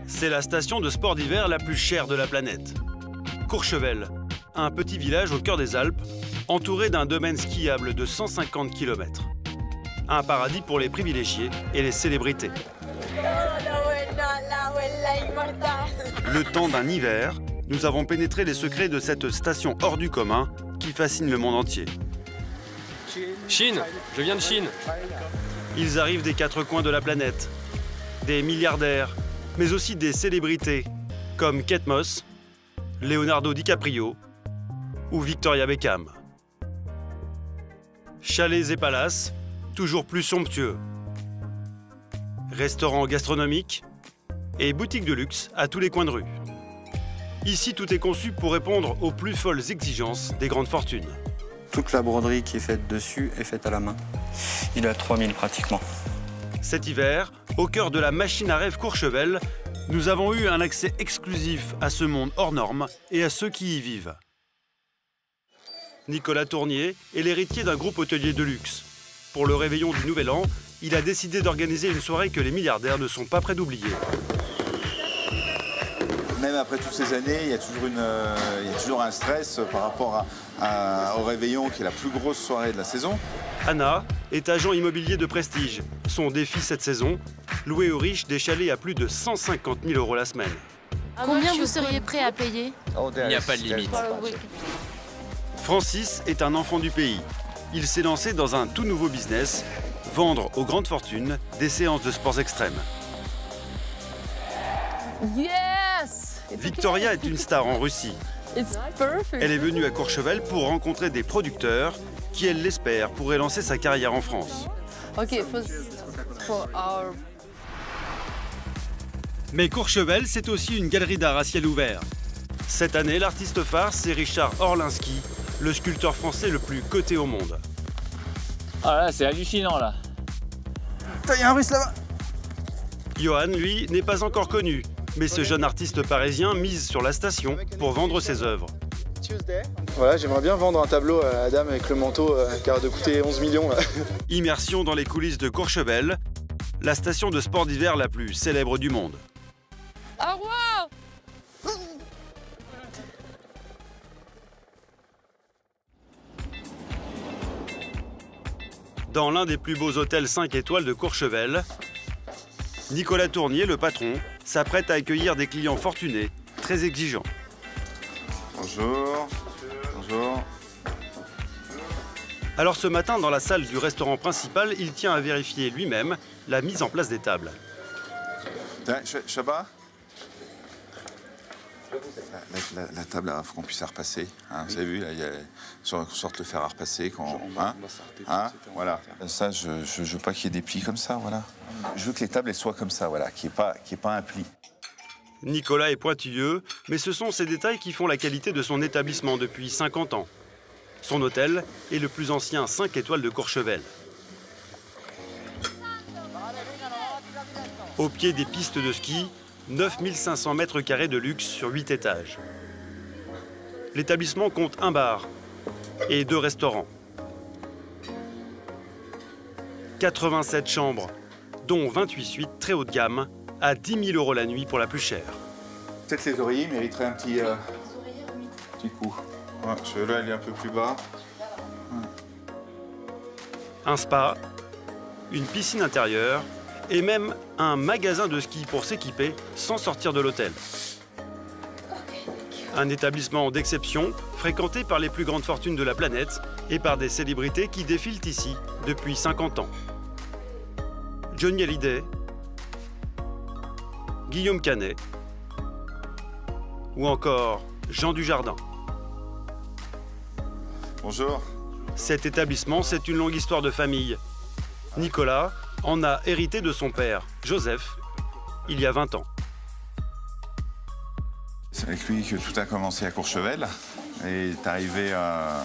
C'est la station de sport d'hiver la plus chère de la planète. Courchevel, un petit village au cœur des Alpes, entouré d'un domaine skiable de 150 km. Un paradis pour les privilégiés et les célébrités. Le temps d'un hiver, nous avons pénétré les secrets de cette station hors du commun qui fascine le monde entier. Chine, je viens de Chine. Ils arrivent des quatre coins de la planète. Des milliardaires, mais aussi des célébrités comme Kate Moss, Leonardo DiCaprio ou Victoria Beckham. Chalets et palaces, toujours plus somptueux. Restaurants gastronomiques et boutiques de luxe à tous les coins de rue. Ici, tout est conçu pour répondre aux plus folles exigences des grandes fortunes. Toute la broderie qui est faite dessus est faite à la main. Il a 3000 pratiquement. Cet hiver, au cœur de la machine à rêve Courchevel, nous avons eu un accès exclusif à ce monde hors norme et à ceux qui y vivent. Nicolas Tournier est l'héritier d'un groupe hôtelier de luxe. Pour le réveillon du Nouvel An, il a décidé d'organiser une soirée que les milliardaires ne sont pas près d'oublier. Même après toutes ces années, il y a toujours un stress par rapport au réveillon qui est la plus grosse soirée de la saison. Anna est agent immobilier de prestige. Son défi cette saison, louer aux riches des chalets à plus de 150 000 € la semaine. Combien vous seriez prêt à payer? Il n'y a pas de limite. Francis est un enfant du pays. Il s'est lancé dans un tout nouveau business, vendre aux grandes fortunes des séances de sports extrêmes. Yes! Victoria est une star en Russie. Elle est venue à Courchevel pour rencontrer des producteurs qui, elle l'espère, pourraient lancer sa carrière en France. Mais Courchevel, c'est aussi une galerie d'art à ciel ouvert. Cette année, l'artiste phare, c'est Richard Orlinski, le sculpteur français le plus coté au monde. Ah là, c'est hallucinant là. Il y a un russe là-bas. Johan, lui, n'est pas encore connu, mais ce jeune artiste parisien mise sur la station pour vendre ses œuvres. Voilà, j'aimerais bien vendre un tableau à la dame avec le manteau qui a de coûter 11 millions. Là. Immersion dans les coulisses de Courchevel, la station de sport d'hiver la plus célèbre du monde. Au revoir! Dans l'un des plus beaux hôtels 5 étoiles de Courchevel, Nicolas Tournier, le patron, s'apprête à accueillir des clients fortunés, très exigeants. Bonjour. Bonjour. Alors ce matin, dans la salle du restaurant principal, il tient à vérifier lui-même la mise en place des tables. Chabat, la table, il faut qu'on puisse la repasser. Hein, vous avez vu, là, il y a qu'on sorte le fer à repasser. Voilà. Ça, je veux pas qu'il y ait des plis comme ça, voilà. Je veux que les tables elles soient comme ça, voilà, qu'il n'y ait pas un pli. Nicolas est pointilleux, mais ce sont ces détails qui font la qualité de son établissement depuis 50 ans. Son hôtel est le plus ancien 5 étoiles de Courchevel. Au pied des pistes de ski, 9500 mètres carrés de luxe sur 8 étages. L'établissement compte un bar et 2 restaurants. 87 chambres, dont 28 suites très haut de gamme, à 10 000 € la nuit pour la plus chère. Peut-être les oreillers mériteraient un petit coup. Ouais, celui-là, il est un peu plus bas. Ouais. Un spa, une piscine intérieure et même un magasin de ski pour s'équiper sans sortir de l'hôtel. Un établissement d'exception, fréquenté par les plus grandes fortunes de la planète et par des célébrités qui défilent ici depuis 50 ans. Johnny Hallyday, Guillaume Canet ou encore Jean Dujardin. Bonjour. Cet établissement, c'est une longue histoire de famille. Nicolas en a hérité de son père, Joseph, il y a 20 ans. C'est avec lui que tout a commencé à Courchevel. Il est arrivé à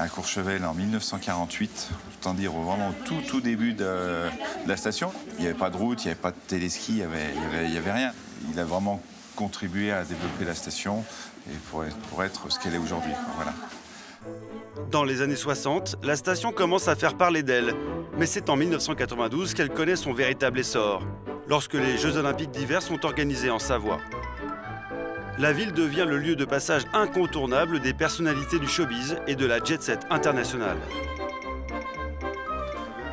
Courchevel en 1948, autant dire vraiment au tout début de la station. Il n'y avait pas de route, il n'y avait pas de téléski, il n'y avait rien. Il a vraiment contribué à développer la station et pour être ce qu'elle est aujourd'hui. Voilà. Dans les années 60, la station commence à faire parler d'elle. Mais c'est en 1992 qu'elle connaît son véritable essor. lorsque les Jeux Olympiques d'hiver sont organisés en Savoie. La ville devient le lieu de passage incontournable des personnalités du showbiz et de la jet-set internationale.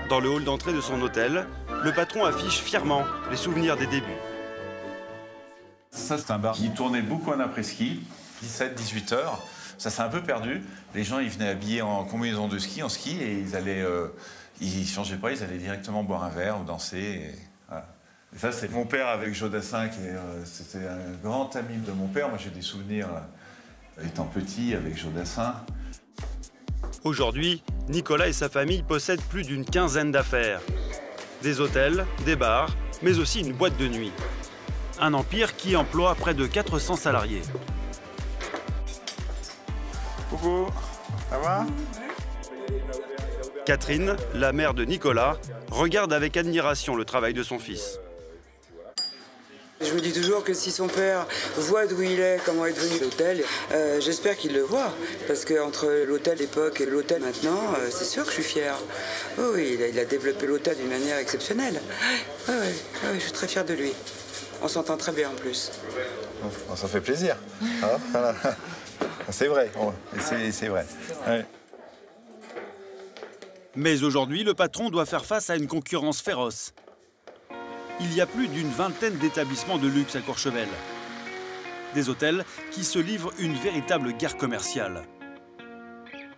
Dans le hall d'entrée de son hôtel, le patron affiche fièrement les souvenirs des débuts. Ça, c'est un bar qui tournait beaucoup en après-ski, 17-18 heures. Ça s'est un peu perdu. Les gens, ils venaient habillés en combinaison de ski, en ski, et ils changeaient pas, ils allaient directement boire un verre ou danser. Et, voilà. Et ça, c'est mon père avec Joe Dassin, c'était un grand ami de mon père. Moi, j'ai des souvenirs étant petit avec Joe Dassin. Aujourd'hui, Nicolas et sa famille possèdent plus d'une quinzaine d'affaires. Des hôtels, des bars, mais aussi une boîte de nuit. Un empire qui emploie près de 400 salariés. Coucou, ça va? Catherine, la mère de Nicolas, regarde avec admiration le travail de son fils. Je me dis toujours que si son père voit d'où il est, comment est devenu l'hôtel, j'espère qu'il le voit. Parce qu'entre l'hôtel d'époque et l'hôtel maintenant, c'est sûr que je suis fière. Oh oui, il a développé l'hôtel d'une manière exceptionnelle. Oui, je suis très fière de lui. On s'entend très bien en plus. Ça fait plaisir. Hein, voilà. C'est vrai, c'est vrai. Ouais. Mais aujourd'hui, le patron doit faire face à une concurrence féroce. Il y a plus d'une vingtaine d'établissements de luxe à Courchevel. Des hôtels qui se livrent une véritable guerre commerciale.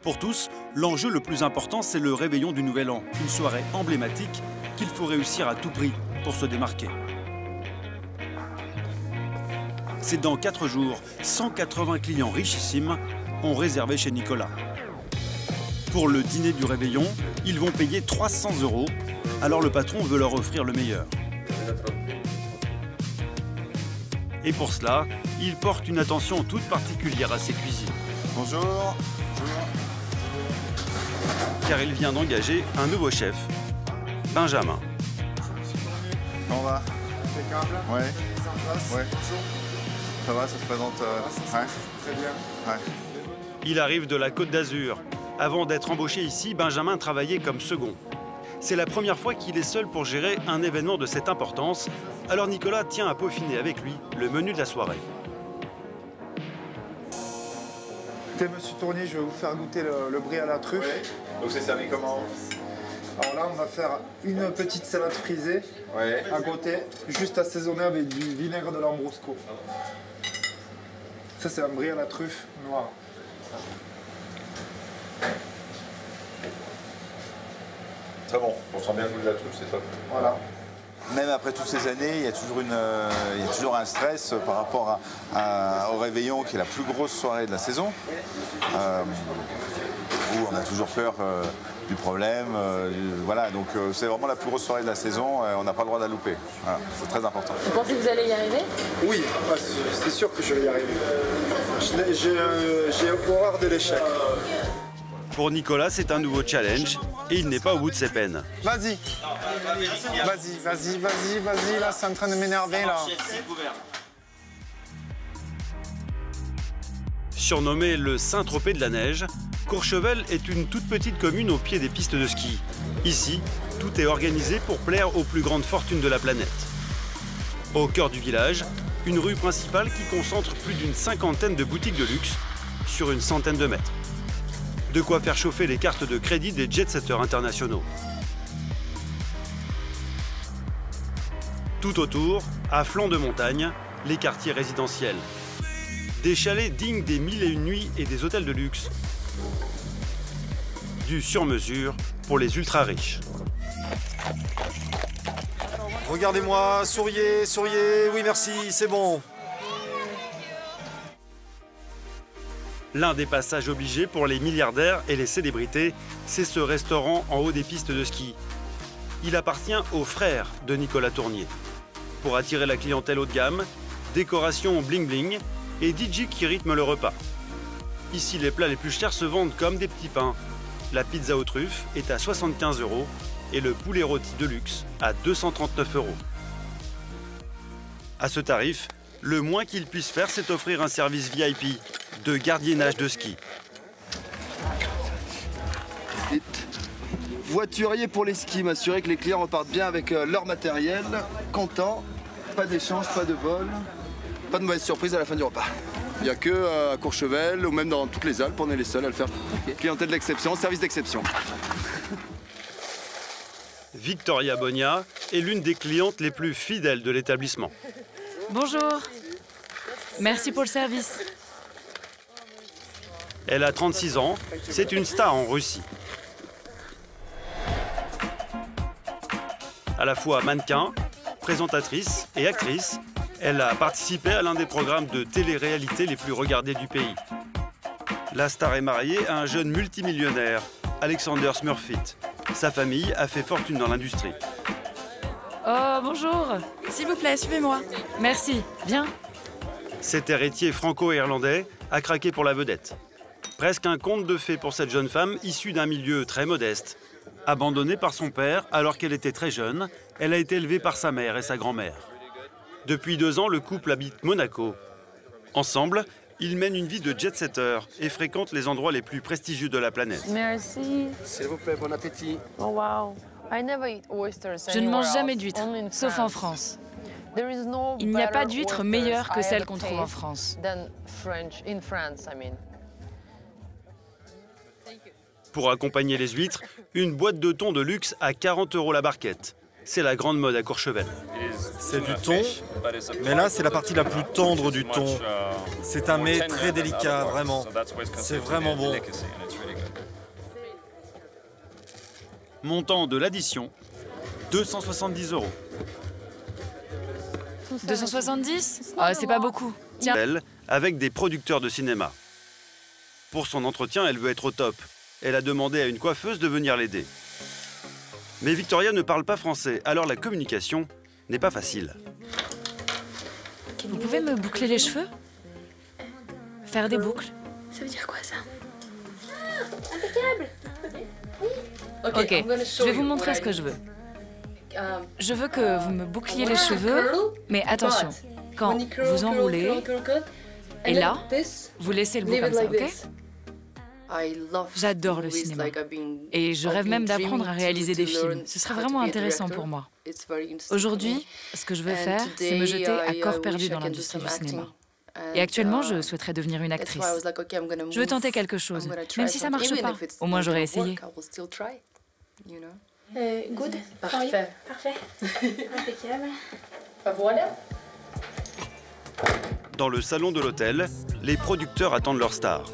Pour tous, l'enjeu le plus important, c'est le réveillon du Nouvel An, une soirée emblématique qu'il faut réussir à tout prix pour se démarquer. C'est dans 4 jours, 180 clients richissimes ont réservé chez Nicolas. Pour le dîner du réveillon, ils vont payer 300 €, alors le patron veut leur offrir le meilleur. Et pour cela, il porte une attention toute particulière à ses cuisines. Bonjour. Car il vient d'engager un nouveau chef, Benjamin. Comment on va? Ouais. Ouais. Ça va, ça se présente ouais. Très bien. Ouais. Il arrive de la Côte d'Azur. Avant d'être embauché ici, Benjamin travaillait comme second. C'est la première fois qu'il est seul pour gérer un événement de cette importance, alors Nicolas tient à peaufiner avec lui le menu de la soirée. Écoutez, monsieur Tournier, je vais vous faire goûter le brie à la truffe. Ouais. Donc c'est servi comment? Alors là, on va faire une petite salade frisée Ouais. à côté, juste assaisonnée avec du vinaigre de Lambrusco. Ça, c'est un brie à la truffe noir. Très bon, on sent bien le goût de la truffe, c'est top. Voilà. Même après toutes ces années, il y a toujours un stress par rapport au réveillon, qui est la plus grosse soirée de la saison, où on a toujours peur du problème. Voilà, donc c'est vraiment la plus grosse soirée de la saison, on n'a pas le droit de la louper. Voilà, c'est très important. Vous pensez que vous allez y arriver? Oui, c'est sûr que je vais y arriver. J'ai horreur de l'échec. Pour Nicolas, c'est un nouveau challenge et il n'est pas au bout de ses peines. Vas-y, là, c'est en train de m'énerver, là. Surnommé le Saint-Tropez de la neige, Courchevel est une toute petite commune au pied des pistes de ski. Ici, tout est organisé pour plaire aux plus grandes fortunes de la planète. Au cœur du village, une rue principale qui concentre plus d'une cinquantaine de boutiques de luxe sur une centaine de mètres. De quoi faire chauffer les cartes de crédit des jet-setters internationaux. Tout autour, à flanc de montagne, les quartiers résidentiels. Des chalets dignes des 1001 nuits et des hôtels de luxe. Du sur-mesure pour les ultra-riches. Regardez-moi, souriez, souriez, oui merci, c'est bon. L'un des passages obligés pour les milliardaires et les célébrités, c'est ce restaurant en haut des pistes de ski. Il appartient aux frères de Nicolas Tournier. Pour attirer la clientèle haut de gamme, décoration bling-bling et DJ qui rythme le repas. Ici, les plats les plus chers se vendent comme des petits pains. La pizza aux truffes est à 75 € et le poulet rôti de luxe à 239 €. À ce tarif, le moins qu'il puisse faire, c'est offrir un service VIP de gardiennage de ski. voiturier pour les skis, m'assurer que les clients repartent bien avec leur matériel, contents, pas d'échange, pas de vol, pas de mauvaise surprise à la fin du repas. Il n'y a que à Courchevel ou même dans toutes les Alpes, on est les seuls à le faire. Clientèle d'exception, service d'exception. Victoria Bonia est l'une des clientes les plus fidèles de l'établissement. Bonjour. Merci pour le service. Elle a 36 ans, c'est une star en Russie. À la fois mannequin, présentatrice et actrice, elle a participé à l'un des programmes de télé-réalité les plus regardés du pays. La star est mariée à un jeune multimillionnaire, Alexander Smurfit. Sa famille a fait fortune dans l'industrie. Oh, bonjour. S'il vous plaît, suivez-moi. Merci. Bien. Cet héritier franco-irlandais a craqué pour la vedette. Presque un conte de fées pour cette jeune femme issue d'un milieu très modeste. Abandonnée par son père alors qu'elle était très jeune, elle a été élevée par sa mère et sa grand-mère. Depuis 2 ans, le couple habite Monaco. Ensemble, ils mènent une vie de jet-setter et fréquentent les endroits les plus prestigieux de la planète. Merci. S'il vous plaît, bon appétit. Oh wow. I never eat oysters Je ne mange anywhere jamais else, d'huîtres, only in sauf en France. France. There is no Il n'y a pas better d'huîtres oysters meilleures que I celles ever qu'on trouve en taste France. than in France, I mean. Pour accompagner les huîtres, une boîte de thon de luxe à 40 € la barquette. C'est la grande mode à Courchevel. C'est du thon, mais là c'est la partie la plus tendre du thon. C'est un mets très délicat, vraiment. C'est vraiment bon. Montant de l'addition, 270 €. 270 ? Ah, c'est pas beaucoup. Tiens. Elle, avec des producteurs de cinéma. Pour son entretien, elle veut être au top. Elle a demandé à une coiffeuse de venir l'aider. Mais Victoria ne parle pas français, alors la communication n'est pas facile. Vous pouvez me boucler les cheveux ? Faire des boucles ? Ça veut dire quoi ça? Ok, je vais vous montrer ce que je veux. Je veux que vous me boucliez les cheveux, mais attention, quand vous enroulez, et là, vous laissez le bout comme ça, ok ? J'adore le cinéma. Et je rêve même d'apprendre à réaliser des films. Ce serait vraiment intéressant pour moi. Aujourd'hui, ce que je veux faire, c'est me jeter à corps perdu dans l'industrie du cinéma. Et actuellement, je souhaiterais devenir une actrice. Je veux tenter quelque chose, même si ça ne marche pas. Au moins, j'aurais essayé. Good. Parfait. Parfait. Impeccable. Voilà. Dans le salon de l'hôtel, les producteurs attendent leur star.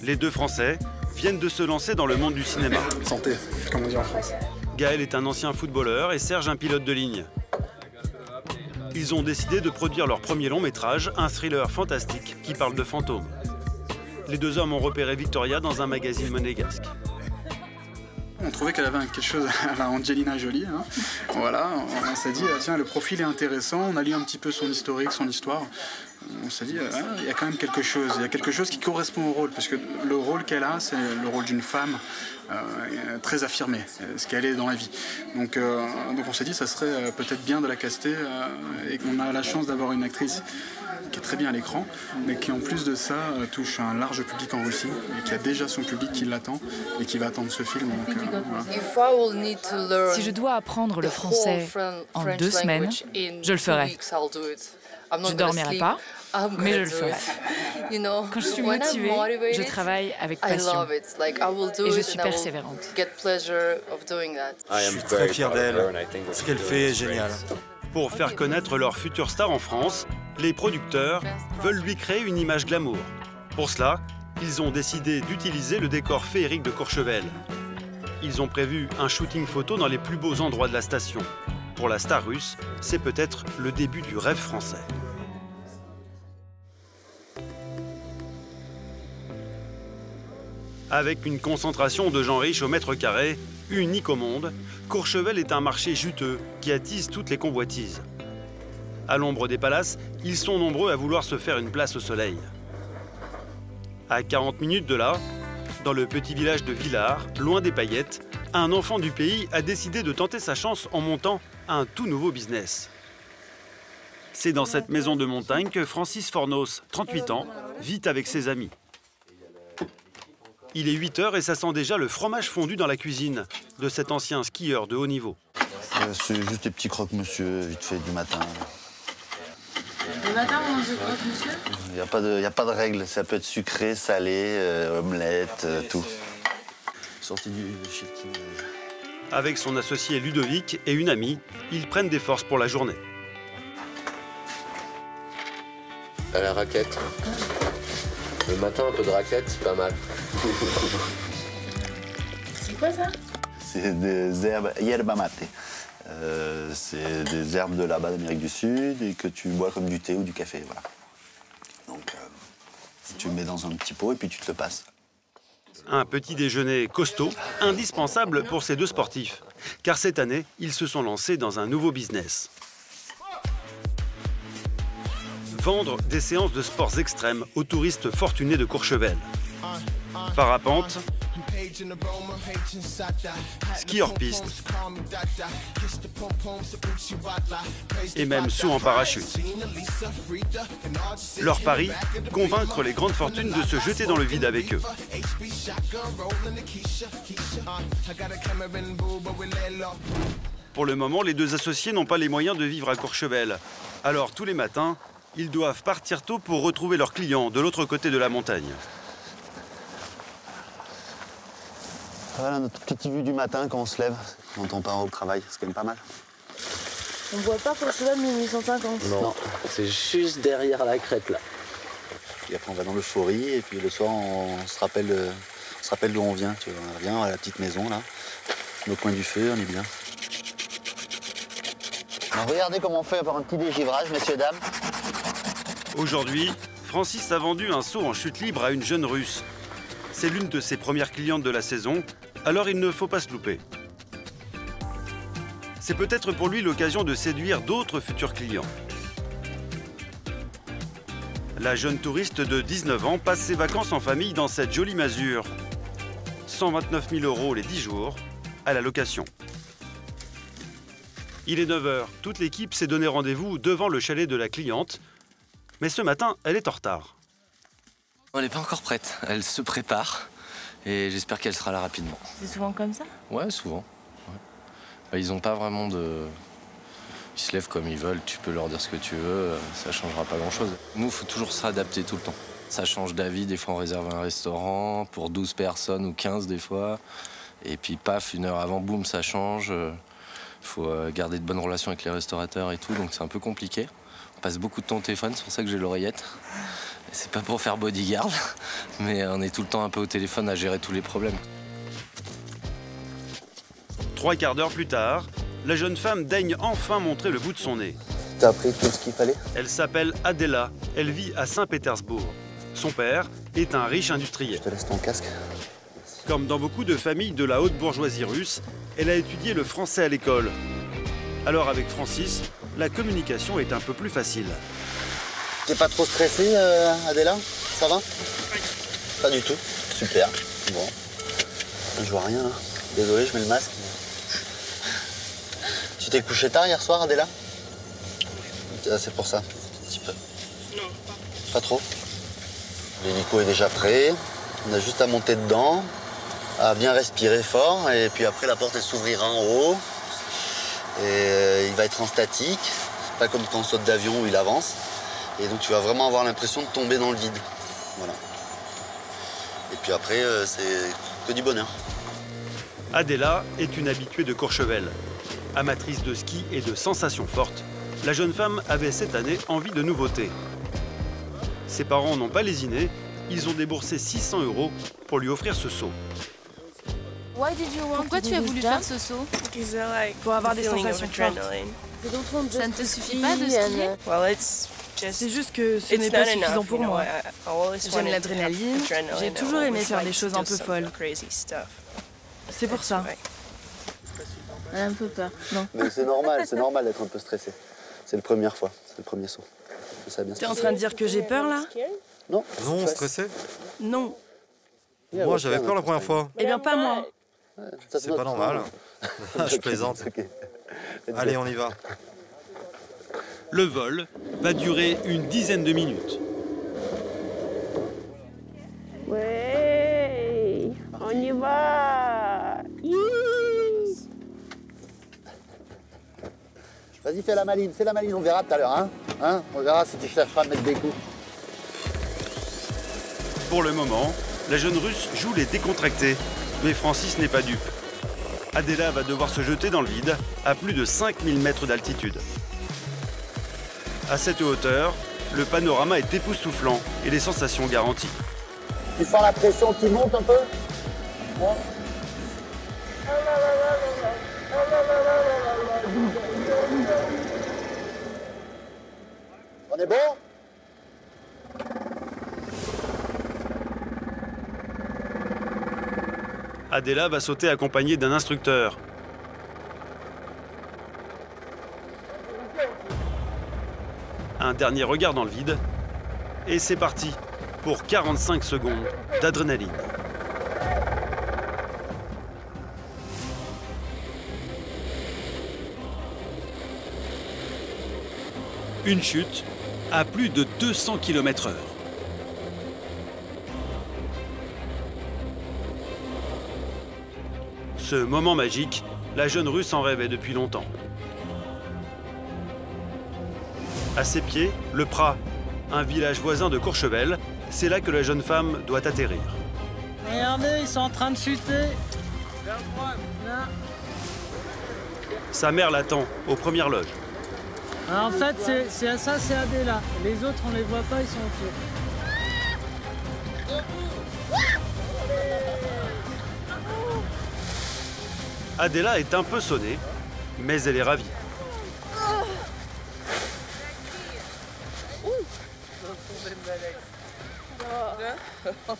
Les 2 Français viennent de se lancer dans le monde du cinéma. Santé, comme on dit en France. Gaël est un ancien footballeur et Serge un pilote de ligne. Ils ont décidé de produire leur premier long métrage, un thriller fantastique qui parle de fantômes. Les 2 hommes ont repéré Victoria dans un magazine monégasque. On trouvait qu'elle avait quelque chose à la Angelina Jolie. Hein. Voilà, on s'est dit, tiens, le profil est intéressant. On a lu un petit peu son historique, son histoire. On s'est dit, il y a quand même quelque chose. Il y a quelque chose qui correspond au rôle. Parce que le rôle qu'elle a, c'est le rôle d'une femme très affirmée, ce qu'elle est dans la vie. Donc on s'est dit, ça serait peut-être bien de la caster. Et qu'on a la chance d'avoir une actrice qui est très bien à l'écran, mais qui en plus de ça touche un large public en Russie et qui a déjà son public qui l'attend et qui va attendre ce film. Donc, voilà. Si je dois apprendre le français en 2 semaines, je le ferai. Je ne dormirai pas, mais je le ferai. Quand je suis motivée, je travaille avec passion et je suis persévérante. Je suis très fier d'elle. Ce qu'elle fait est génial. Pour faire connaître leur future star en France, les producteurs veulent lui créer une image glamour. Pour cela, ils ont décidé d'utiliser le décor féerique de Courchevel. Ils ont prévu un shooting photo dans les plus beaux endroits de la station. Pour la star russe, c'est peut-être le début du rêve français. Avec une concentration de gens riches au mètre carré, unique au monde, Courchevel est un marché juteux qui attise toutes les convoitises. À l'ombre des palaces, ils sont nombreux à vouloir se faire une place au soleil. À 40 minutes de là, dans le petit village de Villars, loin des paillettes, un enfant du pays a décidé de tenter sa chance en montant un tout nouveau business. C'est dans cette maison de montagne que Francis Fornos, 38 ans, vit avec ses amis. Il est 8 h et ça sent déjà le fromage fondu dans la cuisine de cet ancien skieur de haut niveau. C'est juste des petits croque-monsieur, vite fait, du matin. Le matin, on mange des croque-monsieur? Il n'y a pas de règle. Ça peut être sucré, salé, omelette, tout. Sorti du shit. Avec son associé Ludovic et une amie, ils prennent des forces pour la journée. À la raquette. Le matin, un peu de raquette, c'est pas mal. C'est quoi ça? C'est des herbes yerba mate. C'est des herbes de là-bas d'Amérique du Sud et que tu bois comme du thé ou du café. Voilà. Donc, tu le mets dans un petit pot et puis tu te le passes. Un petit déjeuner costaud, indispensable pour ces deux sportifs. Car cette année, ils se sont lancés dans un nouveau business. Vendre des séances de sports extrêmes aux touristes fortunés de Courchevel. Parapente, ski hors piste et même saut en parachute. Leur pari, convaincre les grandes fortunes de se jeter dans le vide avec eux. Pour le moment, les deux associés n'ont pas les moyens de vivre à Courchevel. Alors tous les matins, ils doivent partir tôt pour retrouver leurs clients de l'autre côté de la montagne. Voilà notre petite vue du matin quand on se lève, quand on part au travail. C'est quand même pas mal. On voit pas Courchevel 1850. Non, c'est juste derrière la crête là. Et après on va dans le Faury et puis le soir on se rappelle d'où on vient. Tu vois, on revient à la petite maison là, au coin du feu, on est bien. Alors, regardez comment on fait par un petit dégivrage, messieurs, dames. Aujourd'hui, Francis a vendu un saut en chute libre à une jeune Russe. C'est l'une de ses premières clientes de la saison, alors il ne faut pas se louper. C'est peut-être pour lui l'occasion de séduire d'autres futurs clients. La jeune touriste de 19 ans passe ses vacances en famille dans cette jolie masure. 129 000 € les 10 jours, à la location. Il est 9 h, toute l'équipe s'est donné rendez-vous devant le chalet de la cliente. Mais ce matin, elle est en retard. Elle n'est pas encore prête, elle se prépare et j'espère qu'elle sera là rapidement. C'est souvent comme ça? Ouais, souvent. Ouais. Bah, ils n'ont pas vraiment de... Ils se lèvent comme ils veulent, tu peux leur dire ce que tu veux, ça changera pas grand-chose. Nous, il faut toujours se réadapter tout le temps. Ça change d'avis, des fois on réserve un restaurant pour 12 personnes ou 15 des fois. Et puis paf, une heure avant, boum, ça change. Il faut garder de bonnes relations avec les restaurateurs et tout, donc c'est un peu compliqué. On passe beaucoup de temps au téléphone, c'est pour ça que j'ai l'oreillette. C'est pas pour faire bodyguard, mais on est tout le temps un peu au téléphone à gérer tous les problèmes. 3 quarts d'heure plus tard, la jeune femme daigne enfin montrer le bout de son nez. T'as appris tout ce qu'il fallait? Elle s'appelle Adela, elle vit à Saint-Pétersbourg. Son père est un riche industriel. Je te laisse ton casque. Comme dans beaucoup de familles de la haute bourgeoisie russe, elle a étudié le français à l'école. Alors avec Francis, la communication est un peu plus facile. T'es pas trop stressé, Adela? Ça va? Pas du tout. Super. Bon. Je vois rien. Hein. Désolé, je mets le masque. Tu t'es couché tard hier soir, Adela? C'est pour ça. Un petit peu. Non, pas trop. L'hélico est déjà prêt. On a juste à monter dedans, à bien respirer fort, et puis après la porte elle s'ouvrira en haut. Et il va être en statique. C'est pas comme quand on saute d'avion où il avance. Et donc tu vas vraiment avoir l'impression de tomber dans le vide. Voilà. Et puis après, c'est que du bonheur. Adela est une habituée de Courchevel. Amatrice de ski et de sensations fortes, la jeune femme avait cette année envie de nouveautés. Ses parents n'ont pas lésiné, ils ont déboursé 600 € pour lui offrir ce saut. Pourquoi tu as voulu faire ce saut? Pour avoir des sensations fortes. Ça ne te suffit pas de skier? C'est juste que ce n'est pas suffisant pour moi. J'aime l'adrénaline, j'ai toujours aimé faire des choses un peu folles. C'est pour ça. Elle a un peu peur. Non. Mais c'est normal d'être un peu stressé. C'est la première fois, c'est le premier saut. T'es en train de dire que j'ai peur là? Non. Non, stressé? Non. Moi, j'avais peur la première fois. Eh bien, pas moi. C'est pas normal. Je plaisante. Allez, on y va. Le vol va durer une dizaine de minutes. Ouais. On y va. Vas-y, fais la maline, on verra tout à l'heure. Hein, on verra si tu chercheras à mettre des coups. Pour le moment, la jeune Russe joue les décontractés, mais Francis n'est pas dupe. Adela va devoir se jeter dans le vide à plus de 5000 mètres d'altitude. À cette hauteur, le panorama est époustouflant et les sensations garanties. Tu sens la pression qui monte un peu? Ouais. On est bon? Adela va sauter accompagnée d'un instructeur. Un dernier regard dans le vide, et c'est parti pour 45 secondes d'adrénaline. Une chute à plus de 200 km/h. Ce moment magique, la jeune Russe en rêvait depuis longtemps. À ses pieds, le Prat, un village voisin de Courchevel. C'est là que la jeune femme doit atterrir. Regardez, ils sont en train de chuter. Sa mère l'attend aux premières loges. Alors en fait, c'est Adela. Les autres, on les voit pas, ils sont autour. Adela est un peu sonnée, mais elle est ravie.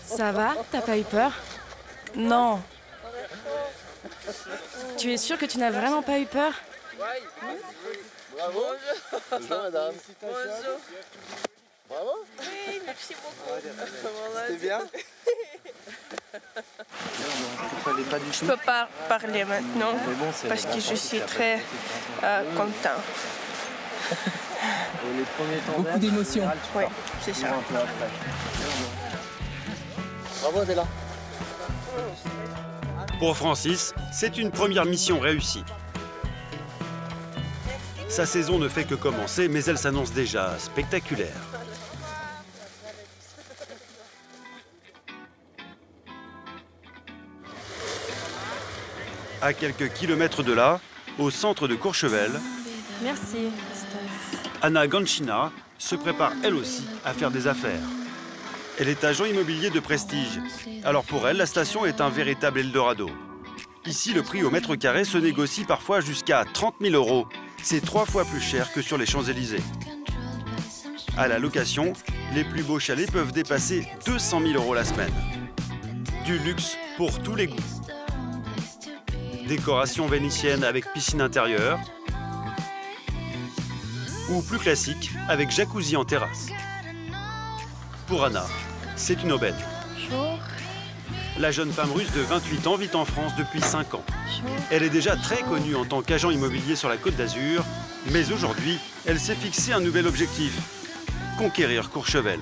Ça va? T'as pas eu peur? Non. Tu es sûre que tu n'as vraiment pas eu peur? Bravo. Bonjour madame. Bonjour. Bravo. Oui, merci beaucoup. C'était bien? Je peux pas parler maintenant parce que je suis très content. Beaucoup d'émotions. Oui, c'est ça. Bravo Adela. Pour Francis, c'est une première mission réussie. Sa saison ne fait que commencer, mais elle s'annonce déjà spectaculaire. À quelques kilomètres de là, au centre de Courchevel, Merci. Anna Ganchina se prépare elle aussi à faire des affaires. Elle est agent immobilier de prestige. Alors pour elle, la station est un véritable Eldorado. Ici, le prix au mètre carré se négocie parfois jusqu'à 30 000 €. C'est 3 fois plus cher que sur les Champs-Élysées. À la location, les plus beaux chalets peuvent dépasser 200 000 € la semaine. Du luxe pour tous les goûts. Décoration vénitienne avec piscine intérieure, ou plus classique, avec jacuzzi en terrasse. Pour Anna, c'est une aubaine. Bonjour. La jeune femme russe de 28 ans vit en France depuis 5 ans. Elle est déjà très connue en tant qu'agent immobilier sur la Côte d'Azur, mais aujourd'hui, elle s'est fixé un nouvel objectif, conquérir Courchevel.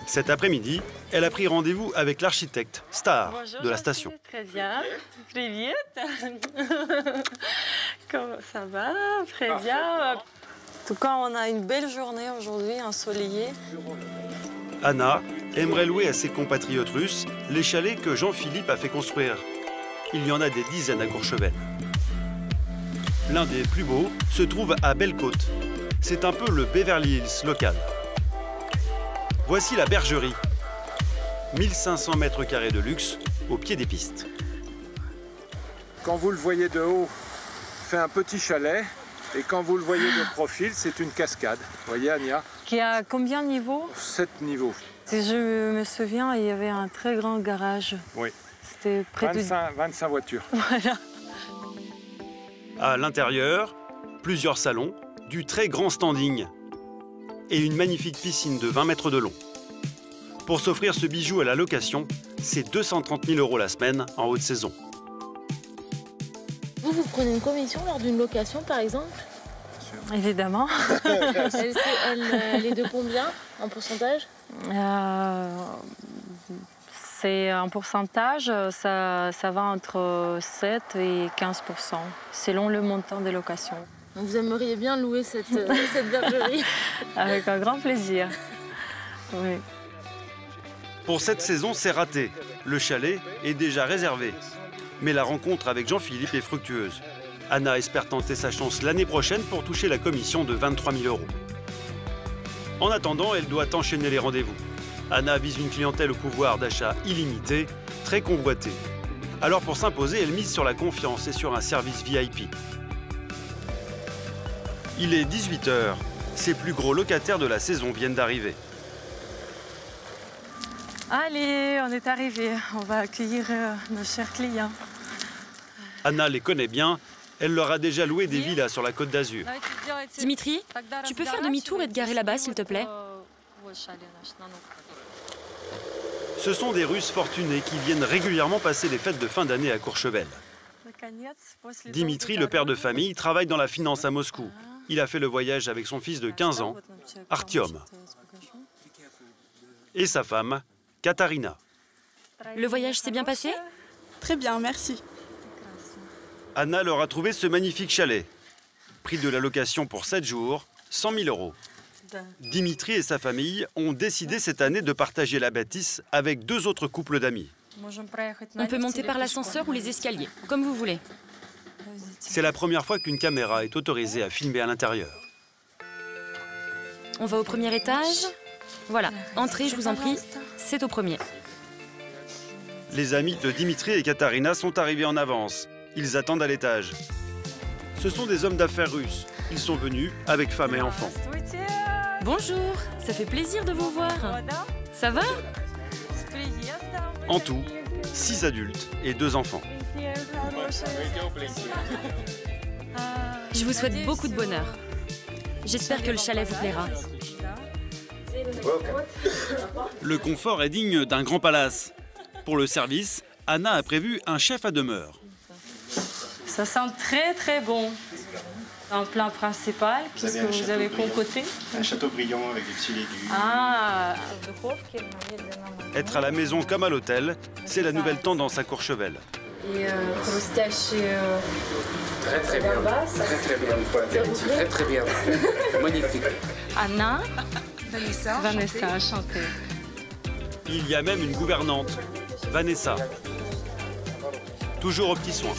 Cet après-midi, elle a pris rendez-vous avec l'architecte star de la station. Très bien. Привет. Comment ça va? Très bien. En tout cas, on a une belle journée aujourd'hui, ensoleillée. Anna aimerait louer à ses compatriotes russes les chalets que Jean-Philippe a fait construire. Il y en a des dizaines à Courchevel. L'un des plus beaux se trouve à Belle-Côte. C'est un peu le Beverly Hills local. Voici la bergerie. 1500 mètres carrés de luxe au pied des pistes. Quand vous le voyez de haut, c'est un petit chalet. Et quand vous le voyez de profil, c'est une cascade. Vous voyez, Ania? Qui a combien de niveaux? 7 niveaux. Si je me souviens, il y avait un très grand garage. Oui. C'était près de 25 voitures. Voilà. À l'intérieur, plusieurs salons, du très grand standing et une magnifique piscine de 20 mètres de long. Pour s'offrir ce bijou à la location, c'est 230 000 € la semaine en haute saison. Vous prenez une commission lors d'une location, par exemple? Évidemment. Elle est de combien en pourcentage? C'est un pourcentage, ça va entre 7 et 15%, selon le montant des locations. Vous aimeriez bien louer cette bergerie? Avec un grand plaisir. Oui. Pour cette saison, c'est raté. Le chalet est déjà réservé. Mais la rencontre avec Jean-Philippe est fructueuse. Anna espère tenter sa chance l'année prochaine pour toucher la commission de 23 000 €. En attendant, elle doit enchaîner les rendez-vous. Anna vise une clientèle au pouvoir d'achat illimité, très convoitée. Alors pour s'imposer, elle mise sur la confiance et sur un service VIP. Il est 18 h. Ses plus gros locataires de la saison viennent d'arriver. Allez, on est arrivés. On va accueillir nos chers clients. Anna les connaît bien. Elle leur a déjà loué des villas sur la Côte d'Azur. Dimitri, tu peux faire demi-tour et te garer là-bas, s'il te plaît? Ce sont des Russes fortunés qui viennent régulièrement passer les fêtes de fin d'année à Courchevel. Dimitri, le père de famille, travaille dans la finance à Moscou. Il a fait le voyage avec son fils de 15 ans, Artyom, et sa femme, Katarina. Le voyage s'est bien passé? Très bien, merci. Anna leur a trouvé ce magnifique chalet. Prix de la location pour 7 jours, 100 000 €. Dimitri et sa famille ont décidé cette année de partager la bâtisse avec 2 autres couples d'amis. On peut monter par l'ascenseur ou les escaliers, comme vous voulez. C'est la première fois qu'une caméra est autorisée à filmer à l'intérieur. On va au premier étage. Voilà, entrez, je vous en prie. C'est au premier. Les amis de Dimitri et Katarina sont arrivés en avance. Ils attendent à l'étage. Ce sont des hommes d'affaires russes. Ils sont venus avec femme et enfants. Bonjour, ça fait plaisir de vous voir. Ça va? En tout, 6 adultes et 2 enfants. Je vous souhaite beaucoup de bonheur. J'espère que le chalet vous plaira. Le confort est digne d'un grand palace. Pour le service, Anna a prévu un chef à demeure. Ça sent très très bon. Un plat principal, qu'est-ce que vous avez concocté? Un châteaubriand avec des petits légumes. Ah. Être à la maison comme à l'hôtel, c'est la nouvelle tendance à Courchevel. Et crustacés très très bien. Très bien pour l'apéritif. Très très bien. Magnifique. Anna. Vanessa, enchantée. Il y a même une gouvernante, Vanessa. Toujours aux petits soins.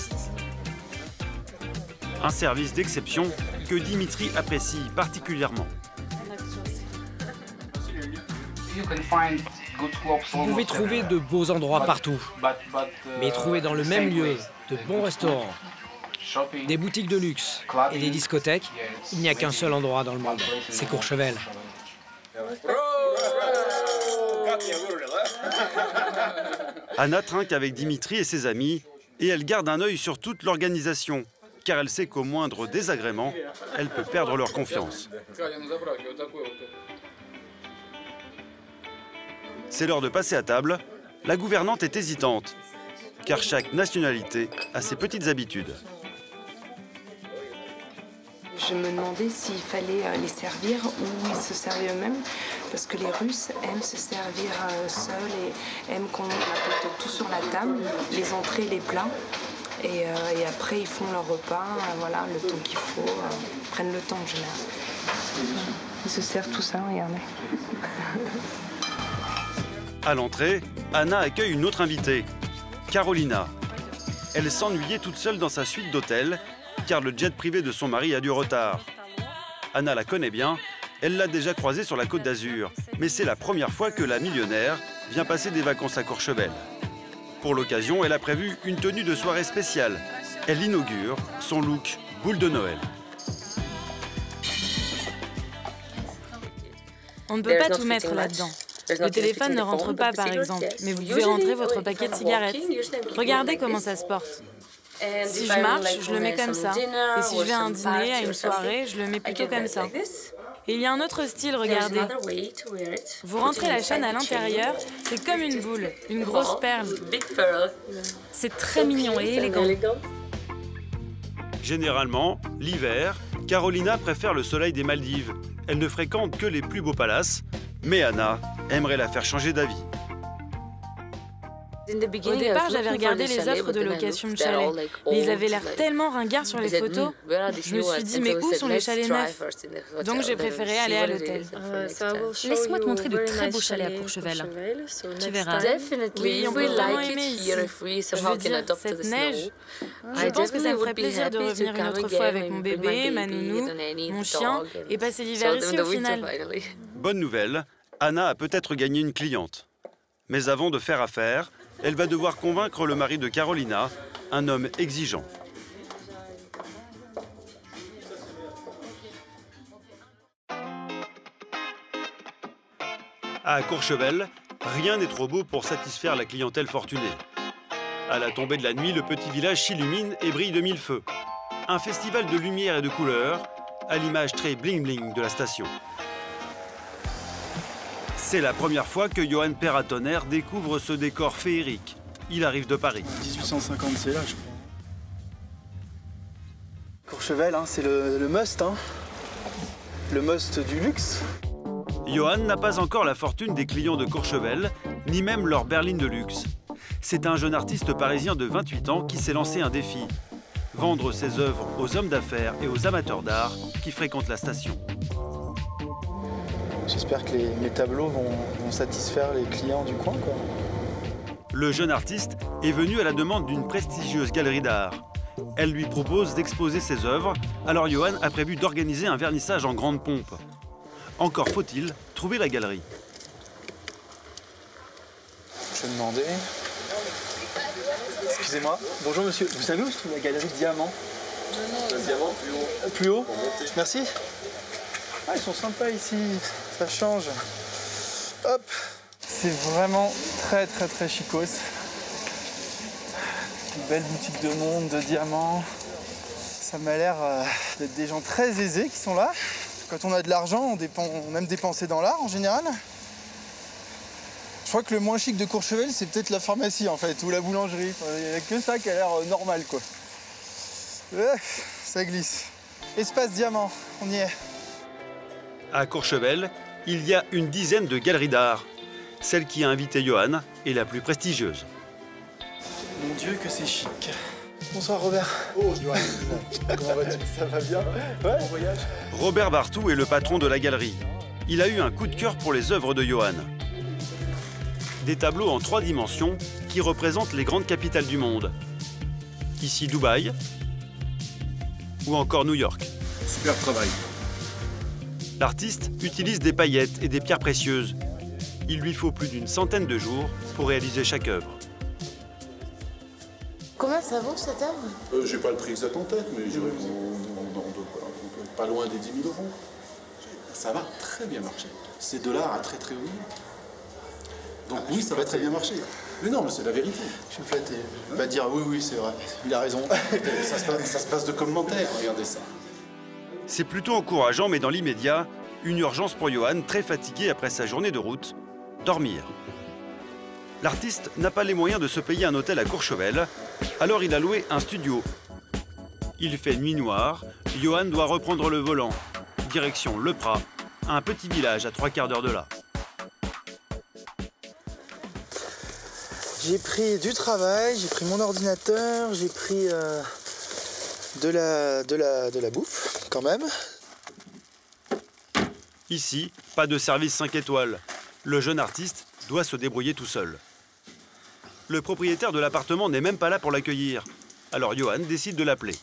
Un service d'exception que Dimitri apprécie particulièrement. Vous pouvez trouver de beaux endroits partout, mais trouver dans le même lieu de bons restaurants, des boutiques de luxe et des discothèques, il n'y a qu'un seul endroit dans le monde, c'est Courchevel. Anna trinque avec Dimitri et ses amis et elle garde un œil sur toute l'organisation, car elle sait qu'au moindre désagrément, elle peut perdre leur confiance. C'est l'heure de passer à table. La gouvernante est hésitante, car chaque nationalité a ses petites habitudes. Je me demandais s'il fallait les servir ou ils se servaient eux-mêmes, parce que les Russes aiment se servir seuls et aiment qu'on apporte tout sur la table, les entrées, les plats. Et après, ils font leur repas, voilà, le temps qu'il faut, ils prennent le temps en général. Ils se servent tout ça, regardez. À l'entrée, Anna accueille une autre invitée, Carolina. Elle s'ennuyait toute seule dans sa suite d'hôtel, car le jet privé de son mari a du retard. Anna la connaît bien, elle l'a déjà croisée sur la Côte d'Azur, mais c'est la première fois que la millionnaire vient passer des vacances à Courchevel. Pour l'occasion, elle a prévu une tenue de soirée spéciale. Elle inaugure son look boule de Noël. On ne peut pas tout mettre là-dedans. Le téléphone ne rentre pas, par exemple, mais vous pouvez rentrer votre paquet de cigarettes. Regardez comment ça se porte. Si je marche, je le mets comme ça. Et si je vais à un dîner, à une soirée, je le mets plutôt comme ça. Et il y a un autre style, regardez. Vous rentrez la chaîne à l'intérieur, c'est comme une boule, une grosse perle. C'est très mignon et élégant. Généralement, l'hiver, Carolina préfère le soleil des Maldives. Elle ne fréquente que les plus beaux palaces, mais Anna aimerait la faire changer d'avis. Au départ, j'avais regardé les offres de location de chalets. Mais ils avaient l'air tellement ringards sur les photos. Je me suis dit, mais où sont les chalets neufs? Donc j'ai préféré aller à l'hôtel. Laisse-moi te montrer de très beaux chalets à Courchevel. Tu verras. Oui, on peut vraiment aimer ici. Je veux dire, cette neige, je pense que ça me ferait plaisir de revenir une autre fois avec mon bébé, ma nounou, mon chien, et passer l'hiver ici au final. Bonne nouvelle, Anna a peut-être gagné une cliente. Mais avant de faire affaire, elle va devoir convaincre le mari de Carolina, un homme exigeant. À Courchevel, rien n'est trop beau pour satisfaire la clientèle fortunée. À la tombée de la nuit, le petit village s'illumine et brille de mille feux. Un festival de lumière et de couleurs, à l'image très bling-bling de la station. C'est la première fois que Johan Perratonner découvre ce décor féerique. Il arrive de Paris. 1850, c'est là, je crois. Courchevel, hein, c'est le must, hein. Le must du luxe. Johan n'a pas encore la fortune des clients de Courchevel, ni même leur berline de luxe. C'est un jeune artiste parisien de 28 ans qui s'est lancé un défi. Vendre ses œuvres aux hommes d'affaires et aux amateurs d'art qui fréquentent la station. J'espère que mes tableaux vont satisfaire les clients du coin, quoi. Le jeune artiste est venu à la demande d'une prestigieuse galerie d'art. Elle lui propose d'exposer ses œuvres, alors Johan a prévu d'organiser un vernissage en grande pompe. Encore faut-il trouver la galerie. Je vais demander... Excusez-moi. Bonjour monsieur, vous savez où se trouve la galerie Diamant? Le Diamant, plus haut. Plus haut? Merci. Ah, ils sont sympas ici, ça change. Hop. C'est vraiment très très très chicos. Une belle boutique de monde, de diamants. Ça m'a l'air d'être des gens très aisés qui sont là. Quand on a de l'argent, on aime dépenser dans l'art en général. Je crois que le moins chic de Courchevel, c'est peut-être la pharmacie en fait, ou la boulangerie. Il n'y a que ça qui a l'air normal, quoi. Ça glisse. Espace Diamant, on y est. À Courchevel, il y a une dizaine de galeries d'art. Celle qui a invité Johan est la plus prestigieuse. Mon Dieu, que c'est chic. Bonsoir Robert. Oh, Johan. Comment vas-tu? Ça va bien? Ouais. Bon voyage. Robert Bartou est le patron de la galerie. Il a eu un coup de cœur pour les œuvres de Johan. Des tableaux en 3 dimensions qui représentent les grandes capitales du monde. Ici Dubaï ou encore New York. Super travail. L'artiste utilise des paillettes et des pierres précieuses. Il lui faut plus d'une centaine de jours pour réaliser chaque œuvre. Combien ça vaut cette œuvre? J'ai pas le prix exact en tête, mais je dirais qu'on doit être pas loin des 10 000 euros. Ça va très bien marcher. C'est de l'art à très très haut niveau. Donc oui, ça va très bien marcher. Mais non, mais c'est la vérité. Je suis flatté. Il va dire oui, c'est vrai. Il a raison. ça se passe de commentaires, regardez ça. C'est plutôt encourageant, mais dans l'immédiat, une urgence pour Johan, très fatigué après sa journée de route, dormir. L'artiste n'a pas les moyens de se payer un hôtel à Courchevel, alors il a loué un studio. Il fait nuit noire, Johan doit reprendre le volant. Direction Le Prat, un petit village à 3 quarts d'heure de là. J'ai pris du travail, j'ai pris mon ordinateur, j'ai pris de la bouffe, quand même. Ici, pas de service 5 étoiles. Le jeune artiste doit se débrouiller tout seul. Le propriétaire de l'appartement n'est même pas là pour l'accueillir. Alors Johan décide de l'appeler.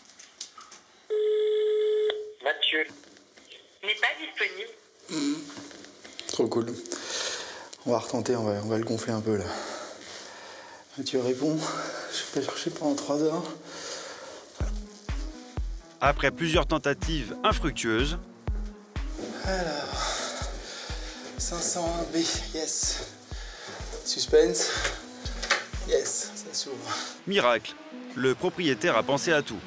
Mathieu n'est pas disponible. Trop cool. On va retenter, on va le gonfler un peu là. Mathieu répond, je vais chercher pendant 3 heures. Après plusieurs tentatives infructueuses... Alors... 501B, yes. Suspense, yes, ça s'ouvre. Miracle, le propriétaire a pensé à tout.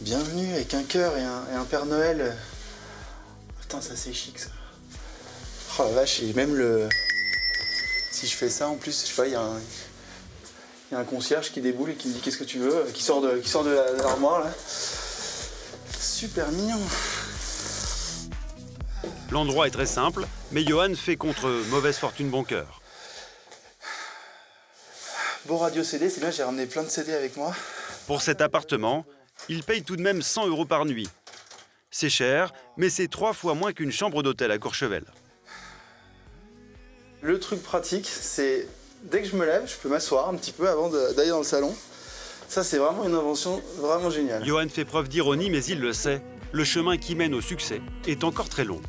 Bienvenue avec un cœur et un Père Noël. Putain, ça c'est chic ça. Oh la vache, et même le... Si je fais ça en plus, je sais pas, il y a un concierge qui déboule et qui me dit qu'est-ce que tu veux, qui sort de l'armoire là. Super mignon. L'endroit est très simple, mais Johan fait contre mauvaise fortune bon cœur. Bon radio CD, c'est bien, j'ai ramené plein de CD avec moi. Pour cet appartement, il paye tout de même 100 € par nuit. C'est cher, mais c'est 3 fois moins qu'une chambre d'hôtel à Courchevel. Le truc pratique, c'est dès que je me lève, je peux m'asseoir un petit peu avant d'aller dans le salon. Ça, c'est vraiment une invention vraiment géniale. Johan fait preuve d'ironie, mais il le sait. Le chemin qui mène au succès est encore très long.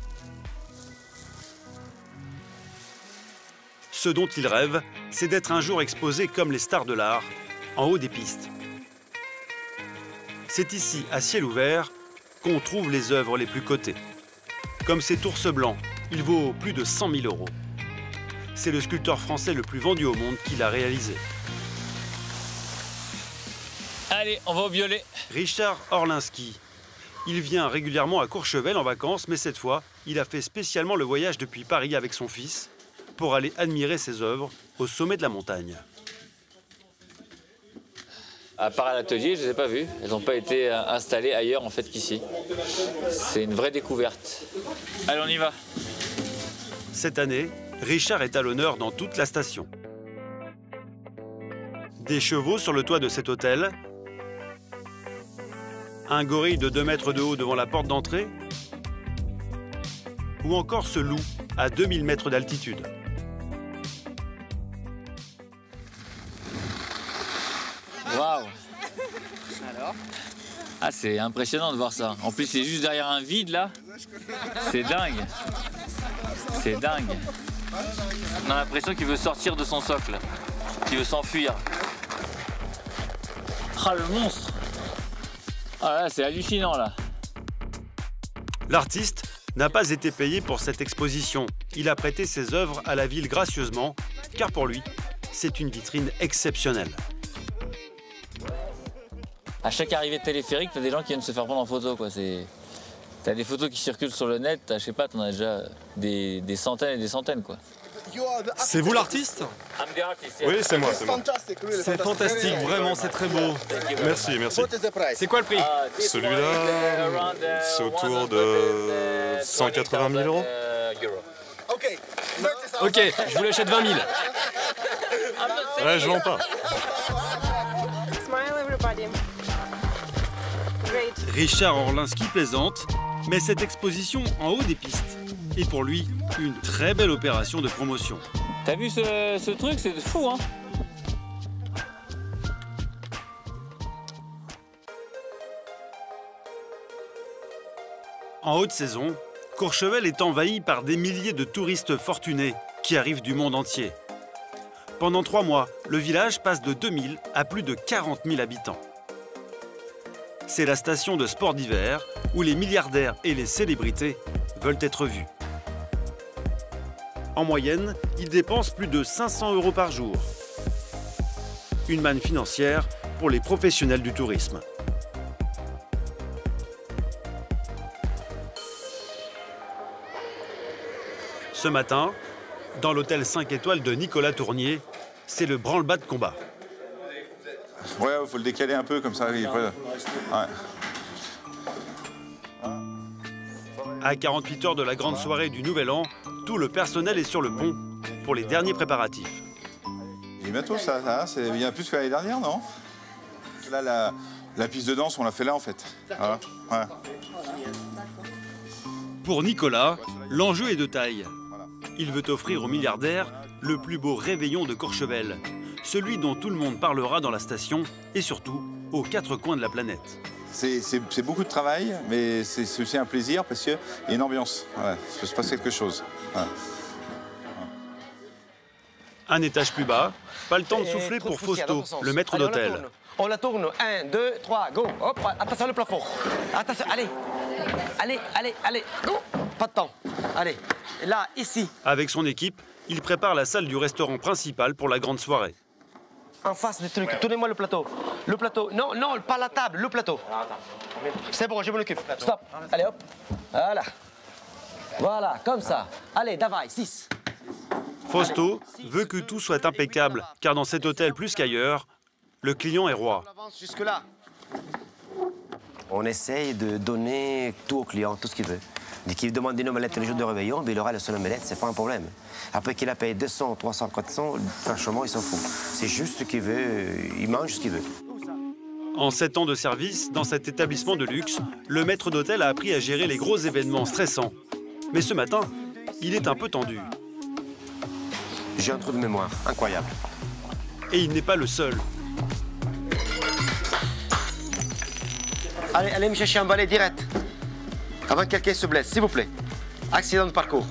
Ce dont il rêve, c'est d'être un jour exposé comme les stars de l'art, en haut des pistes. C'est ici, à ciel ouvert, qu'on trouve les œuvres les plus cotées. Comme cet ours blanc, il vaut plus de 100 000 €. C'est le sculpteur français le plus vendu au monde qui l'a réalisé. Allez, on va au violet. Richard Orlinski. Il vient régulièrement à Courchevel en vacances, mais cette fois, il a fait spécialement le voyage depuis Paris avec son fils pour aller admirer ses œuvres au sommet de la montagne. À part à l'atelier, je ne les ai pas vues. Elles n'ont pas été installées ailleurs en fait qu'ici. C'est une vraie découverte. Allez, on y va. Cette année, Richard est à l'honneur dans toute la station. Des chevaux sur le toit de cet hôtel, un gorille de 2 mètres de haut devant la porte d'entrée, ou encore ce loup à 2000 mètres d'altitude. Waouh! Alors? Ah, c'est impressionnant de voir ça. En plus, il est juste derrière un vide là. C'est dingue. C'est dingue. On a l'impression qu'il veut sortir de son socle, qu'il veut s'enfuir. Ah, le monstre! Ah là, c'est hallucinant là. L'artiste n'a pas été payé pour cette exposition. Il a prêté ses œuvres à la ville gracieusement, car pour lui, c'est une vitrine exceptionnelle. À chaque arrivée de téléphérique, t'as des gens qui viennent se faire prendre en photo, quoi. T'as des photos qui circulent sur le net, je sais pas, t'en as déjà des centaines et des centaines, quoi. C'est vous l'artiste? Oui, c'est moi. C'est fantastique, vraiment, c'est très beau. Merci, merci. C'est quoi le prix? Celui-là, c'est autour de 180 000 €. Ok, je vous l'achète 20 000. Ouais, je vends pas. Richard Orlinski plaisante, mais cette exposition en haut des pistes est pour lui une très belle opération de promotion. T'as vu ce truc? C'est fou, hein? En haute saison, Courchevel est envahi par des milliers de touristes fortunés qui arrivent du monde entier. Pendant 3 mois, le village passe de 2000 à plus de 40 000 habitants. C'est la station de sport d'hiver où les milliardaires et les célébrités veulent être vus. En moyenne, ils dépensent plus de 500 € par jour. Une manne financière pour les professionnels du tourisme. Ce matin, dans l'hôtel 5 étoiles de Nicolas Tournier, c'est le branle-bas de combat. Ouais, il faut le décaler un peu comme ça. Ouais. À 48 heures de la grande soirée du Nouvel An, tout le personnel est sur le pont pour les derniers préparatifs. Il est bientôt ça, c'est bien plus que l'année dernière, non? Là, la piste de danse, on l'a fait là en fait. Voilà. Ouais. Pour Nicolas, l'enjeu est de taille. Il veut offrir aux milliardaires le plus beau réveillon de Courchevel, celui dont tout le monde parlera dans la station et surtout aux 4 coins de la planète. C'est beaucoup de travail, mais c'est aussi un plaisir parce qu'il y a une ambiance. Ouais, il se passe quelque chose. Ouais. Un étage plus bas, pas le temps de souffler pour Fausto, le maître d'hôtel. On la tourne. 1, 2, 3, go. Hop, attention le plafond. Attention, allez. Allez, go. Pas de temps. Allez, et là, ici. Avec son équipe, il prépare la salle du restaurant principal pour la grande soirée. En face du truc, tournez-moi le plateau. Le plateau, non, pas la table, le plateau. C'est bon, je m'en occupe. Stop, allez hop, voilà, comme ça. Allez, davai, 6. Fausto veut que tout soit impeccable, car dans cet hôtel plus qu'ailleurs, le client est roi. On essaye de donner tout au client, tout ce qu'il veut. Dès qu'il demande une omelette le jour de réveillon, ben, il aura la seule omelette, c'est pas un problème. Après qu'il a payé 200, 300, 400, franchement, il s'en fout. C'est juste ce qu'il veut, il mange ce qu'il veut. En 7 ans de service, dans cet établissement de luxe, le maître d'hôtel a appris à gérer les gros événements stressants. Mais ce matin, il est un peu tendu. J'ai un trou de mémoire, incroyable. Et il n'est pas le seul. Allez me chercher un balai direct. Avant que quelqu'un se blesse, s'il vous plaît. Accident de parcours.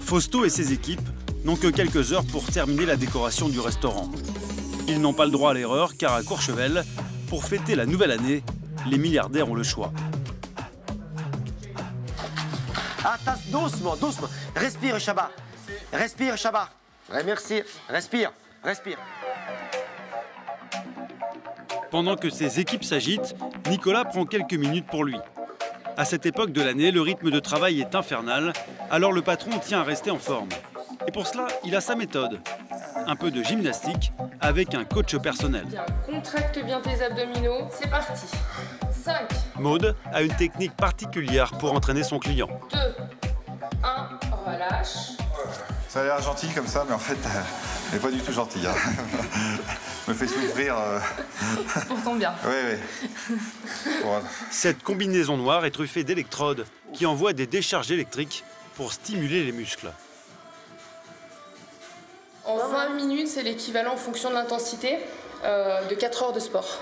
Fausto et ses équipes n'ont que quelques heures pour terminer la décoration du restaurant. Ils n'ont pas le droit à l'erreur car à Courchevel, pour fêter la nouvelle année, les milliardaires ont le choix. Attends, doucement, doucement. Respire, Chabat. Respire, Chabat. Merci. Respire. Pendant que ses équipes s'agitent, Nicolas prend quelques minutes pour lui. À cette époque de l'année, le rythme de travail est infernal, alors le patron tient à rester en forme. Et pour cela, il a sa méthode. Un peu de gymnastique avec un coach personnel. Bien, contracte bien tes abdominaux, c'est parti. 5. Maude a une technique particulière pour entraîner son client. 2, 1, relâche. Ça a l'air gentil comme ça, mais en fait, elle n'est pas du tout gentille. Hein. Me fait souffrir. C'est pour ton bien. Oui. Bon. Cette combinaison noire est truffée d'électrodes qui envoient des décharges électriques pour stimuler les muscles. En 20 minutes, c'est l'équivalent en fonction de l'intensité de 4 heures de sport.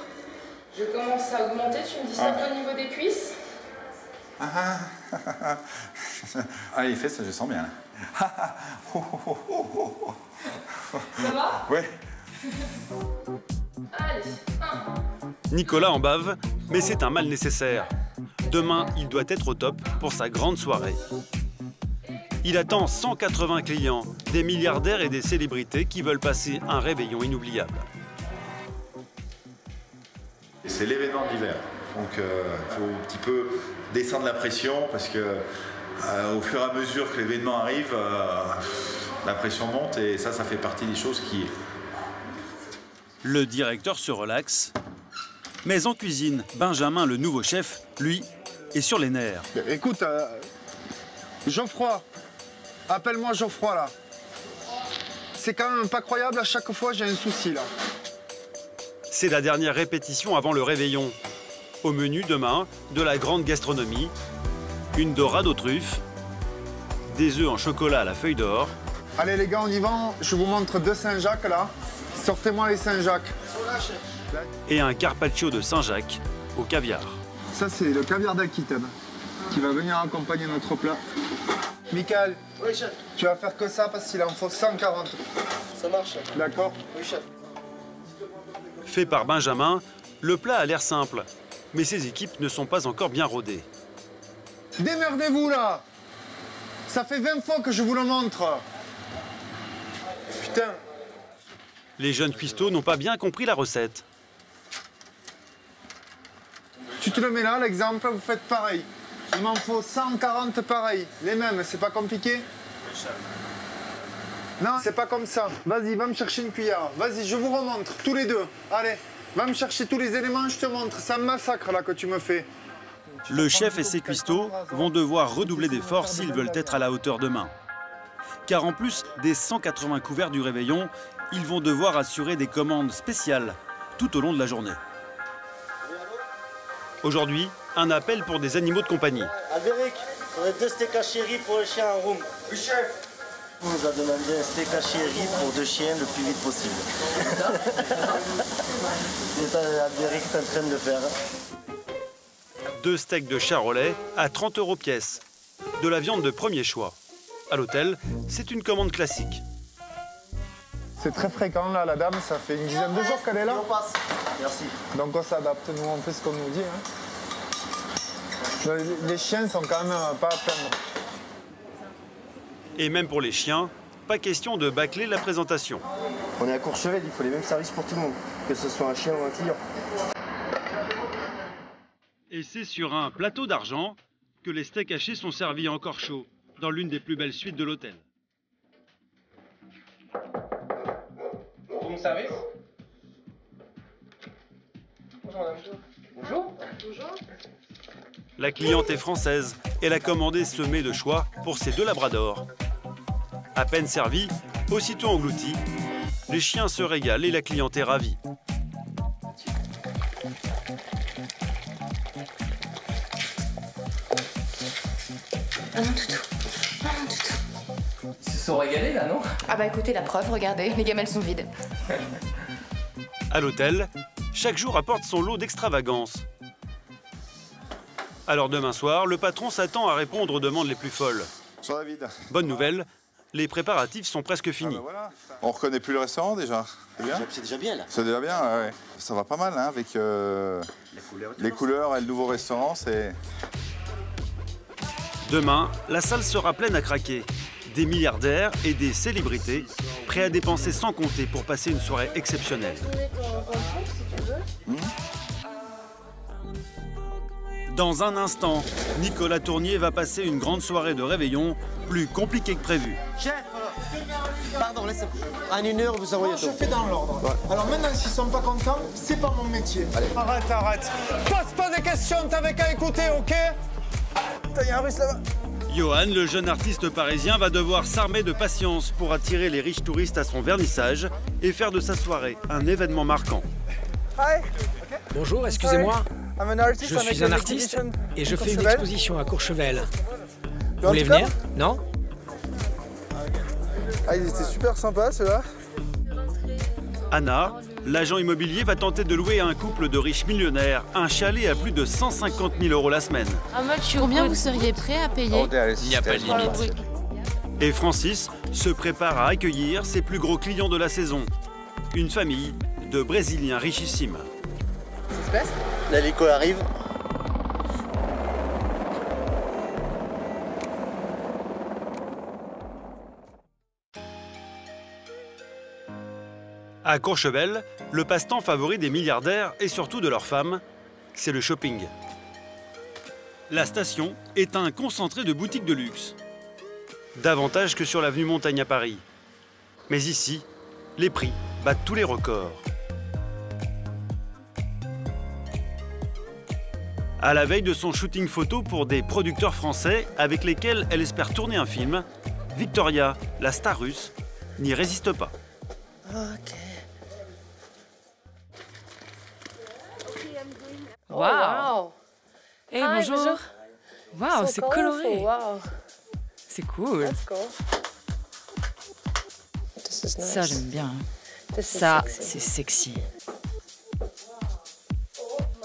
Je commence à augmenter, tu me dis ça au niveau des cuisses. Les fesses, je sens bien. Ça va? Oui. Allez, 1. Nicolas en bave, mais c'est un mal nécessaire. Demain, il doit être au top pour sa grande soirée. Il attend 180 clients, des milliardaires et des célébrités qui veulent passer un réveillon inoubliable. C'est l'événement de l'hiver, donc il faut un petit peu descendre la pression parce que au fur et à mesure que l'événement arrive, la pression monte et ça fait partie des choses qui... Le directeur se relaxe, mais en cuisine, Benjamin, le nouveau chef, lui, est sur les nerfs. Écoute, Geoffroy, appelle-moi Geoffroy là. C'est quand même pas croyable, à chaque fois j'ai un souci là. C'est la dernière répétition avant le réveillon. Au menu demain, de la grande gastronomie, une dorade aux truffes, des œufs en chocolat à la feuille d'or. Allez les gars, on y va, je vous montre 2 Saint-Jacques là. Sortez-moi les Saint-Jacques. Et un carpaccio de Saint-Jacques au caviar. Ça c'est le caviar d'Aquitaine qui va venir accompagner notre plat. Michael, oui, chef. Tu vas faire que ça parce qu'il en faut 140. Ça marche. D'accord? Oui, chef. Fait par Benjamin, le plat a l'air simple, mais ses équipes ne sont pas encore bien rodées. Démerdez-vous là! Ça fait 20 fois que je vous le montre. Putain. Les jeunes cuistots n'ont pas bien compris la recette. Tu te le mets là, l'exemple, vous faites pareil. Il m'en faut 140 pareils. Les mêmes, c'est pas compliqué? Non, c'est pas comme ça. Vas-y, va me chercher une cuillère. Vas-y, je vous remontre, tous les deux. Allez, va me chercher tous les éléments, je te montre. C'est un massacre là que tu me fais. Le chef et ses cuistots vont devoir redoubler d'efforts s'ils veulent être à la hauteur demain. Car en plus des 180 couverts du réveillon, ils vont devoir assurer des commandes spéciales tout au long de la journée. Aujourd'hui, un appel pour des animaux de compagnie. Albéric, on a 2 steaks hachés pour le chien en room. Oui, chef. On nous a demandé un steak hachés pour 2 chiens le plus vite possible. C'est ça, Albéric est en train de le faire. 2 steaks de charolais à 30 € pièce. De la viande de premier choix. À l'hôtel, c'est une commande classique. C'est très fréquent là, la dame, ça fait une dizaine de jours qu'elle est là. On passe. Merci. Donc on s'adapte, nous on fait ce qu'on nous dit. Hein. Les chiens sont quand même pas à plaindre. Et même pour les chiens, pas question de bâcler la présentation. On est à Courchevel, il faut les mêmes services pour tout le monde, que ce soit un chien ou un client. Et c'est sur un plateau d'argent que les steaks hachés sont servis encore chauds, dans l'une des plus belles suites de l'hôtel. Room service. Bonjour madame. Bonjour. Bonjour. La cliente est française. Elle a commandé ce mets de choix pour ses 2 labradors. À peine servi, aussitôt englouti, les chiens se régalent et la cliente est ravie. Ah non, toutou. Ah non, toutou. Ils se sont régalés là, non? Ah bah écoutez, la preuve, regardez, les gamelles sont vides. À l'hôtel, chaque jour apporte son lot d'extravagance. Alors demain soir, le patron s'attend à répondre aux demandes les plus folles. Bonjour David. Bonne nouvelle, les préparatifs sont presque finis. Ah bah voilà. On reconnaît plus le restaurant déjà. C'est bien? C'est déjà bien là. C'est déjà bien, ouais. Ça va pas mal hein, avec les couleurs et le nouveau restaurant. Demain, la salle sera pleine à craquer. Des milliardaires et des célébrités prêts à dépenser sans compter pour passer une soirée exceptionnelle. Dans un instant, Nicolas Tournier va passer une grande soirée de réveillon, plus compliquée que prévu. Chef, pardon, laissez-moi. En 1 heure, vous envoyez tout. Je fais dans l'ordre. Ouais. Alors maintenant, s'ils sont pas contents, c'est pas mon métier. Allez. Arrête. Pose pas de questions, t'avais qu'à écouter, ok? Putain, y a un russe là-bas. Johan, le jeune artiste parisien, va devoir s'armer de patience pour attirer les riches touristes à son vernissage et faire de sa soirée un événement marquant. Hi. Bonjour, excusez-moi. Je suis un artiste et je fais une exposition à Courchevel. Vous voulez venir? Non? Ah, il était super sympa, ceux-là. Anna, l'agent immobilier, va tenter de louer à un couple de riches millionnaires un chalet à plus de 150 000 € la semaine. Combien vous seriez prêt à payer? Il n'y a pas de limite. Et Francis se prépare à accueillir ses plus gros clients de la saison. Une famille de Brésiliens richissimes. Qu'est-ce qui se passe? L'hélico arrive. À Courchevel, le passe-temps favori des milliardaires et surtout de leurs femmes, c'est le shopping. La station est un concentré de boutiques de luxe. Davantage que sur l'avenue Montaigne à Paris. Mais ici, les prix battent tous les records. À la veille de son shooting photo pour des producteurs français avec lesquels elle espère tourner un film, Victoria, la star russe, n'y résiste pas. Ok. Waouh! Hey, bonjour! Waouh, c'est coloré! Wow. C'est cool! Cool. Ça, j'aime bien. Ça, c'est sexy.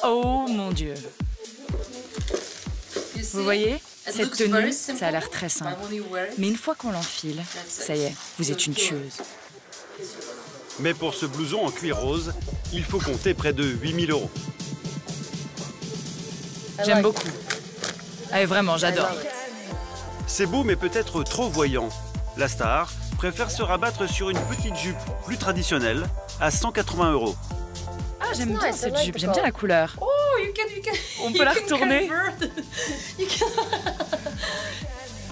Oh mon Dieu! Vous voyez? Cette tenue, ça a l'air très simple. Mais une fois qu'on l'enfile, ça y est, vous êtes une tueuse. Mais pour ce blouson en cuir rose, il faut compter près de 8 000 €. J'aime beaucoup. Ah, vraiment, j'adore. C'est beau, mais peut-être trop voyant. La star préfère se rabattre sur une petite jupe plus traditionnelle à 180 €. Ah, j'aime bien cette jupe, j'aime bien la couleur. On peut la retourner.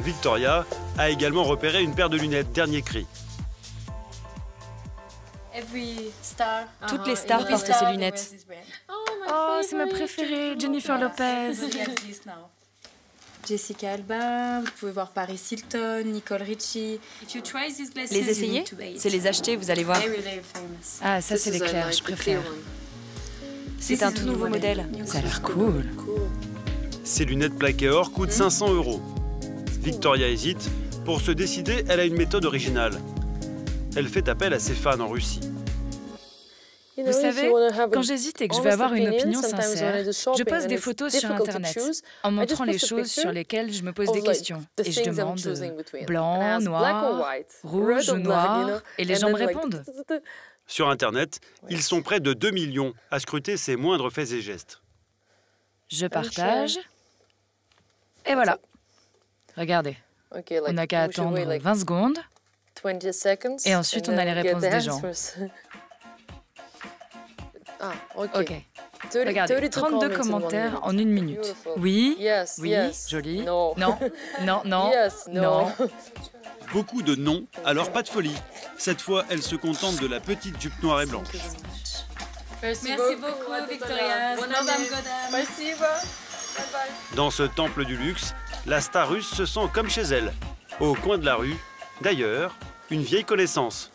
Victoria a également repéré une paire de lunettes dernier cri. Toutes les stars portent ces lunettes. Oh, c'est ma préférée, Jennifer Lopez. Jessica Alba, vous pouvez voir Paris Hilton, Nicole Richie. Les essayer? C'est les acheter, vous allez voir. Ah, ça c'est l'éclair, je préfère. C'est un tout nouveau modèle. Ça a l'air cool. Ces lunettes plaquées or coûtent 500 €. Victoria hésite. Pour se décider, elle a une méthode originale. Elle fait appel à ses fans en Russie. Vous savez, quand j'hésite et que je veux avoir une opinion sincère, je poste des photos sur Internet en montrant les choses sur lesquelles je me pose des questions. Et je demande blanc, noir, rouge ou noir, et les gens me répondent. Sur Internet, ils sont près de 2 millions à scruter ses moindres faits et gestes. Je partage. Et voilà. Regardez. On n'a qu'à attendre 20 secondes. Et ensuite, on a les réponses des gens. Ok. Regardez, 32 commentaires en 1 minute. Oui, oui, joli. Non, non, non. Beaucoup de non, alors pas de folie. Cette fois, elle se contente de la petite jupe noire et blanche. Merci beaucoup, Victoria. Merci. Dans ce temple du luxe, la star russe se sent comme chez elle, au coin de la rue. D'ailleurs, une vieille connaissance.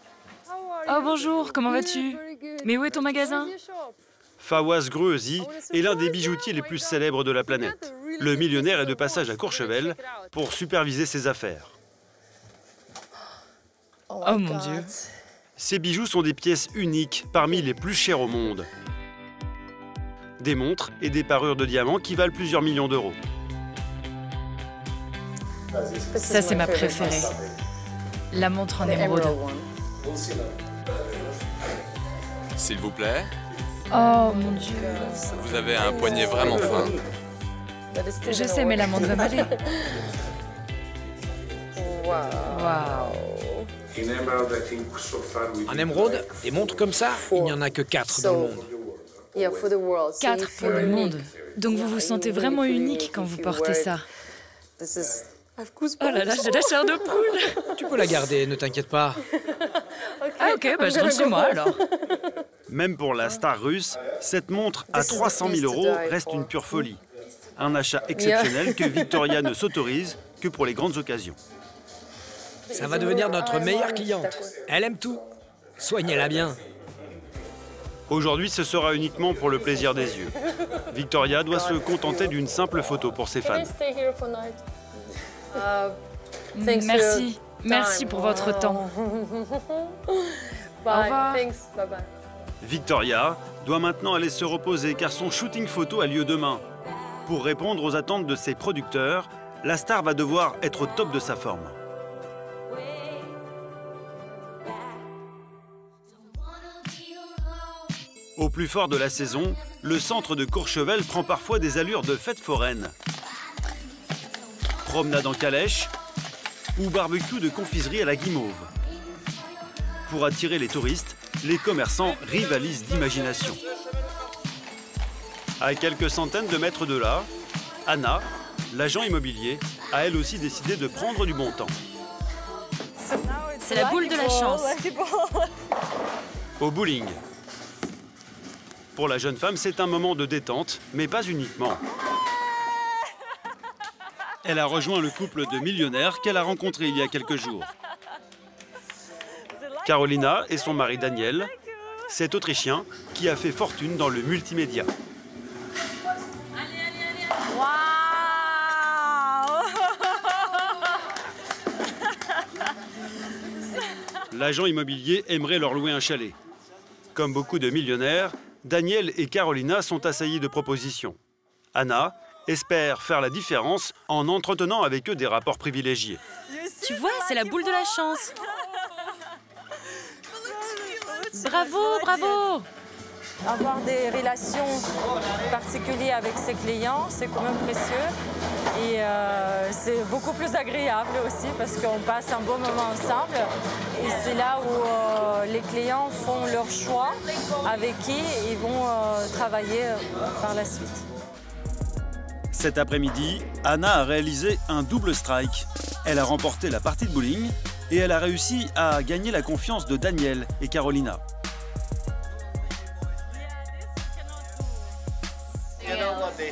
Oh bonjour, comment vas-tu? Mais où est ton magasin? Fawaz Gruezi est l'un des bijoutiers les plus célèbres de la planète. Le millionnaire est de passage à Courchevel pour superviser ses affaires. Oh mon Dieu. Ces bijoux sont des pièces uniques parmi les plus chères au monde. Des montres et des parures de diamants qui valent plusieurs millions d'euros. Ça, c'est ma préférée. La montre en émeraude. S'il vous plaît. Oh mon Dieu. Vous avez un poignet vraiment fin. Je sais, mais la montre va m'aller. Waouh. En émeraude, des montres comme ça, il n'y en a que 4 dans le monde. 4 pour le monde. Donc vous vous sentez vraiment unique quand vous portez ça. Oh là là, j'ai la chair de poule. Tu peux la garder, ne t'inquiète pas. Ah ok, bah je rentre chez moi alors. Même pour la star russe, cette montre à 300 000 € reste une pure folie. Un achat exceptionnel que Victoria ne s'autorise que pour les grandes occasions. Ça va devenir notre meilleure cliente. Elle aime tout. Soignez-la bien. Aujourd'hui, ce sera uniquement pour le plaisir des yeux. Victoria doit se contenter d'une simple photo pour ses fans. Merci. Merci pour votre temps. Au revoir. Victoria doit maintenant aller se reposer car son shooting photo a lieu demain. Pour répondre aux attentes de ses producteurs, la star va devoir être au top de sa forme. Au plus fort de la saison, le centre de Courchevel prend parfois des allures de fête foraine. Promenade en calèche ou barbecue de confiserie à la guimauve. Pour attirer les touristes, les commerçants rivalisent d'imagination. À quelques centaines de mètres de là, Anna, l'agent immobilier, a elle aussi décidé de prendre du bon temps. C'est la boule de la chance. Au bowling. Pour la jeune femme, c'est un moment de détente, mais pas uniquement. Elle a rejoint le couple de millionnaires qu'elle a rencontré il y a quelques jours. Carolina et son mari Daniel, cet Autrichien qui a fait fortune dans le multimédia. L'agent immobilier aimerait leur louer un chalet. Comme beaucoup de millionnaires, Daniel et Carolina sont assaillis de propositions. Anna espère faire la différence en entretenant avec eux des rapports privilégiés. Tu vois, c'est la boule de la chance. Bravo, bravo! Avoir des relations particulières avec ses clients, c'est quand même précieux. Et c'est beaucoup plus agréable aussi parce qu'on passe un bon moment ensemble. Et c'est là où les clients font leur choix avec qui ils vont travailler par la suite. Cet après-midi, Anna a réalisé un double strike. Elle a remporté la partie de bowling et elle a réussi à gagner la confiance de Daniel et Carolina.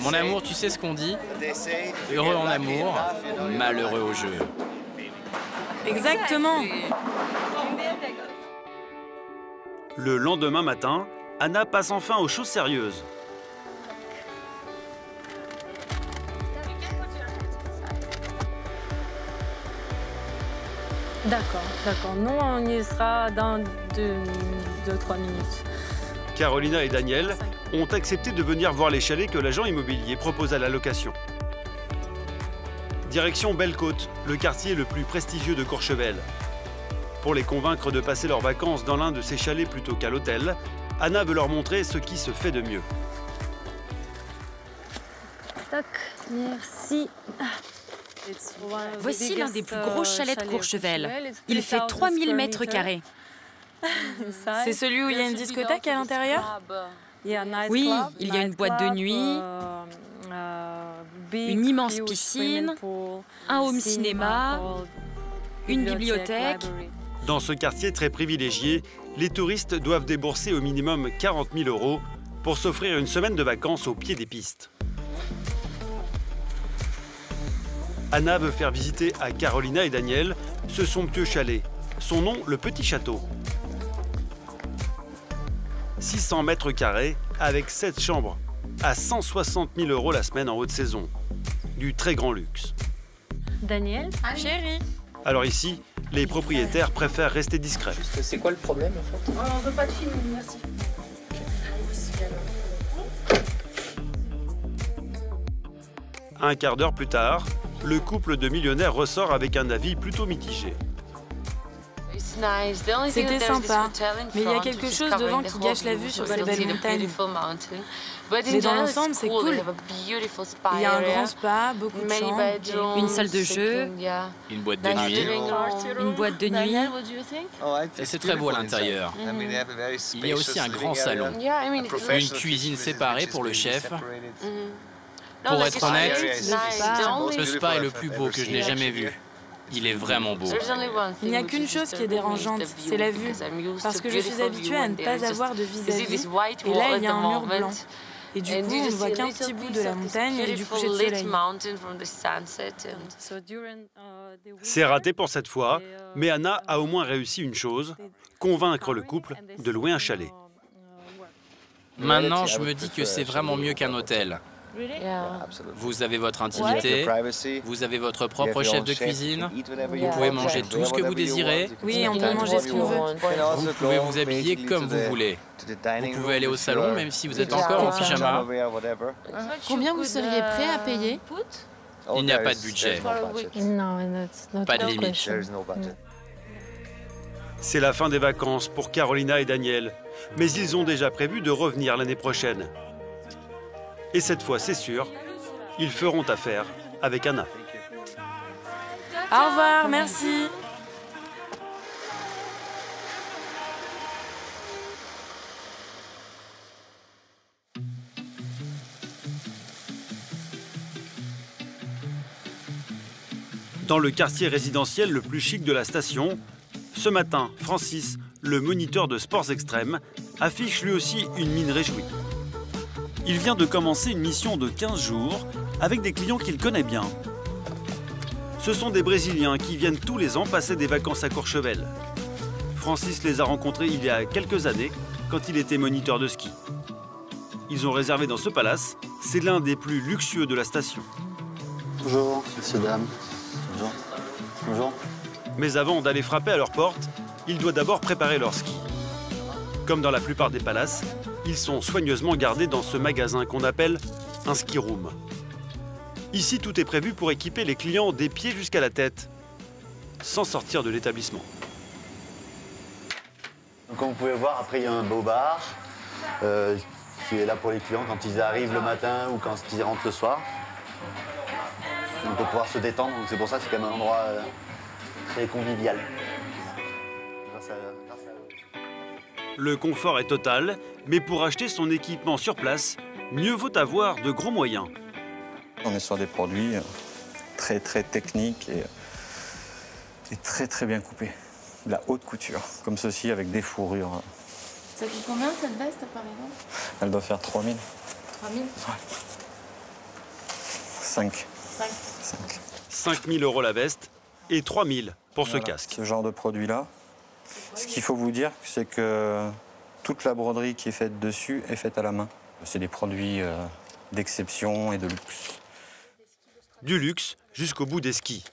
Mon amour, tu sais ce qu'on dit? Heureux en amour, malheureux au jeu. Exactement. Le lendemain matin, Anna passe enfin aux choses sérieuses. D'accord. Nous, on y sera dans 2-3 minutes. Carolina et Daniel ont accepté de venir voir les chalets que l'agent immobilier propose à la location. Direction Belle-Côte, le quartier le plus prestigieux de Courchevel. Pour les convaincre de passer leurs vacances dans l'un de ces chalets plutôt qu'à l'hôtel, Anna veut leur montrer ce qui se fait de mieux. Tac, merci. Voici l'un des plus gros chalets de Courchevel. Il fait 3000 mètres carrés. C'est celui où il y a une discothèque à l'intérieur? Oui, il y a une boîte de nuit, une immense piscine, un home cinéma, une bibliothèque. Dans ce quartier très privilégié, les touristes doivent débourser au minimum 40 000 € pour s'offrir une semaine de vacances au pied des pistes. Anna veut faire visiter à Carolina et Daniel ce somptueux chalet. Son nom, le Petit Château. 600 mètres carrés avec 7 chambres à 160 000 € la semaine en haute saison. Du très grand luxe. Daniel, chérie. Alors ici, les propriétaires préfèrent rester discrets. C'est quoi le problème en fait? On veut pas de film, merci. Un quart d'heure plus tard, le couple de millionnaires ressort avec un avis plutôt mitigé. C'était sympa, mais il y a quelque chose devant qui gâche la vue sur ces belles montagnes. Mais dans l'ensemble, c'est cool. Il y a un grand spa, beaucoup de chambres, Une salle de jeu, Une boîte de nuit. une boîte de nuit. Et c'est très beau à l'intérieur. Il y a aussi un grand salon. Une cuisine séparée pour le chef. Pour être honnête, ce spa est le plus beau que je n'ai jamais vu. Il est vraiment beau. Il n'y a qu'une chose qui est dérangeante, c'est la vue. Parce que je suis habituée à ne pas avoir de vis-à-vis. Et là, il y a un mur blanc. Et du coup, on ne voit qu'un petit bout de la montagne et du coucher de soleil. C'est raté pour cette fois, mais Anna a au moins réussi une chose, convaincre le couple de louer un chalet. Maintenant, je me dis que c'est vraiment mieux qu'un hôtel. Vous avez votre intimité, vous avez votre propre chef de cuisine, vous pouvez manger tout ce que vous désirez. Oui, on peut manger ce qu'on veut. Vous pouvez vous habiller comme vous voulez. Vous pouvez aller au salon même si vous êtes encore en pyjama. Combien vous seriez prêt à payer? Il n'y a pas de budget, pas de limite. C'est la fin des vacances pour Carolina et Daniel, mais ils ont déjà prévu de revenir l'année prochaine. Et cette fois, c'est sûr, ils feront affaire avec Anna. Au revoir, merci. Dans le quartier résidentiel le plus chic de la station, ce matin, Francis, le moniteur de sports extrêmes, affiche lui aussi une mine réjouie. Il vient de commencer une mission de 15 jours avec des clients qu'il connaît bien. Ce sont des Brésiliens qui viennent tous les ans passer des vacances à Courchevel. Francis les a rencontrés il y a quelques années quand il était moniteur de ski. Ils ont réservé dans ce palace, c'est l'un des plus luxueux de la station. Bonjour, messieurs, dames. Bonjour. Bonjour. Mais avant d'aller frapper à leur porte, il doit d'abord préparer leur ski. Comme dans la plupart des palaces, ils sont soigneusement gardés dans ce magasin qu'on appelle un ski room. Ici, tout est prévu pour équiper les clients des pieds jusqu'à la tête, sans sortir de l'établissement. Comme vous pouvez voir, après il y a un beau bar qui est là pour les clients quand ils arrivent le matin ou quand ils rentrent le soir. Donc pour pouvoir se détendre, donc c'est pour ça que c'est quand même un endroit très convivial. Grâce à eux. Le confort est total, mais pour acheter son équipement sur place, mieux vaut avoir de gros moyens. On est sur des produits très techniques et très bien coupés. De la haute couture, comme ceci avec des fourrures. Ça coûte combien cette veste par exemple? Elle doit faire 3 000. 3 000? 5. 5 000 € la veste et 3 000 pour ce casque. Ce genre de produit-là, ce qu'il faut vous dire, c'est que toute la broderie qui est faite dessus est faite à la main. C'est des produits d'exception et de luxe. Du luxe jusqu'au bout des skis.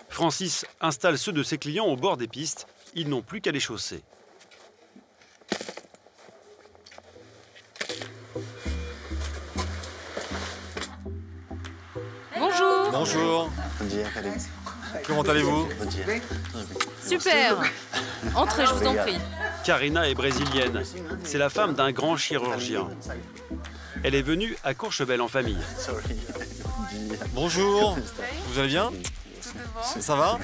Francis installe ceux de ses clients au bord des pistes. Ils n'ont plus qu'à les chausser. Bonjour. Bonjour. Comment allez-vous? Super. Entrez, je vous en prie. Karina est brésilienne. C'est la femme d'un grand chirurgien. Elle est venue à Courchevel en famille. Bonjour. Vous allez bien? Ça va?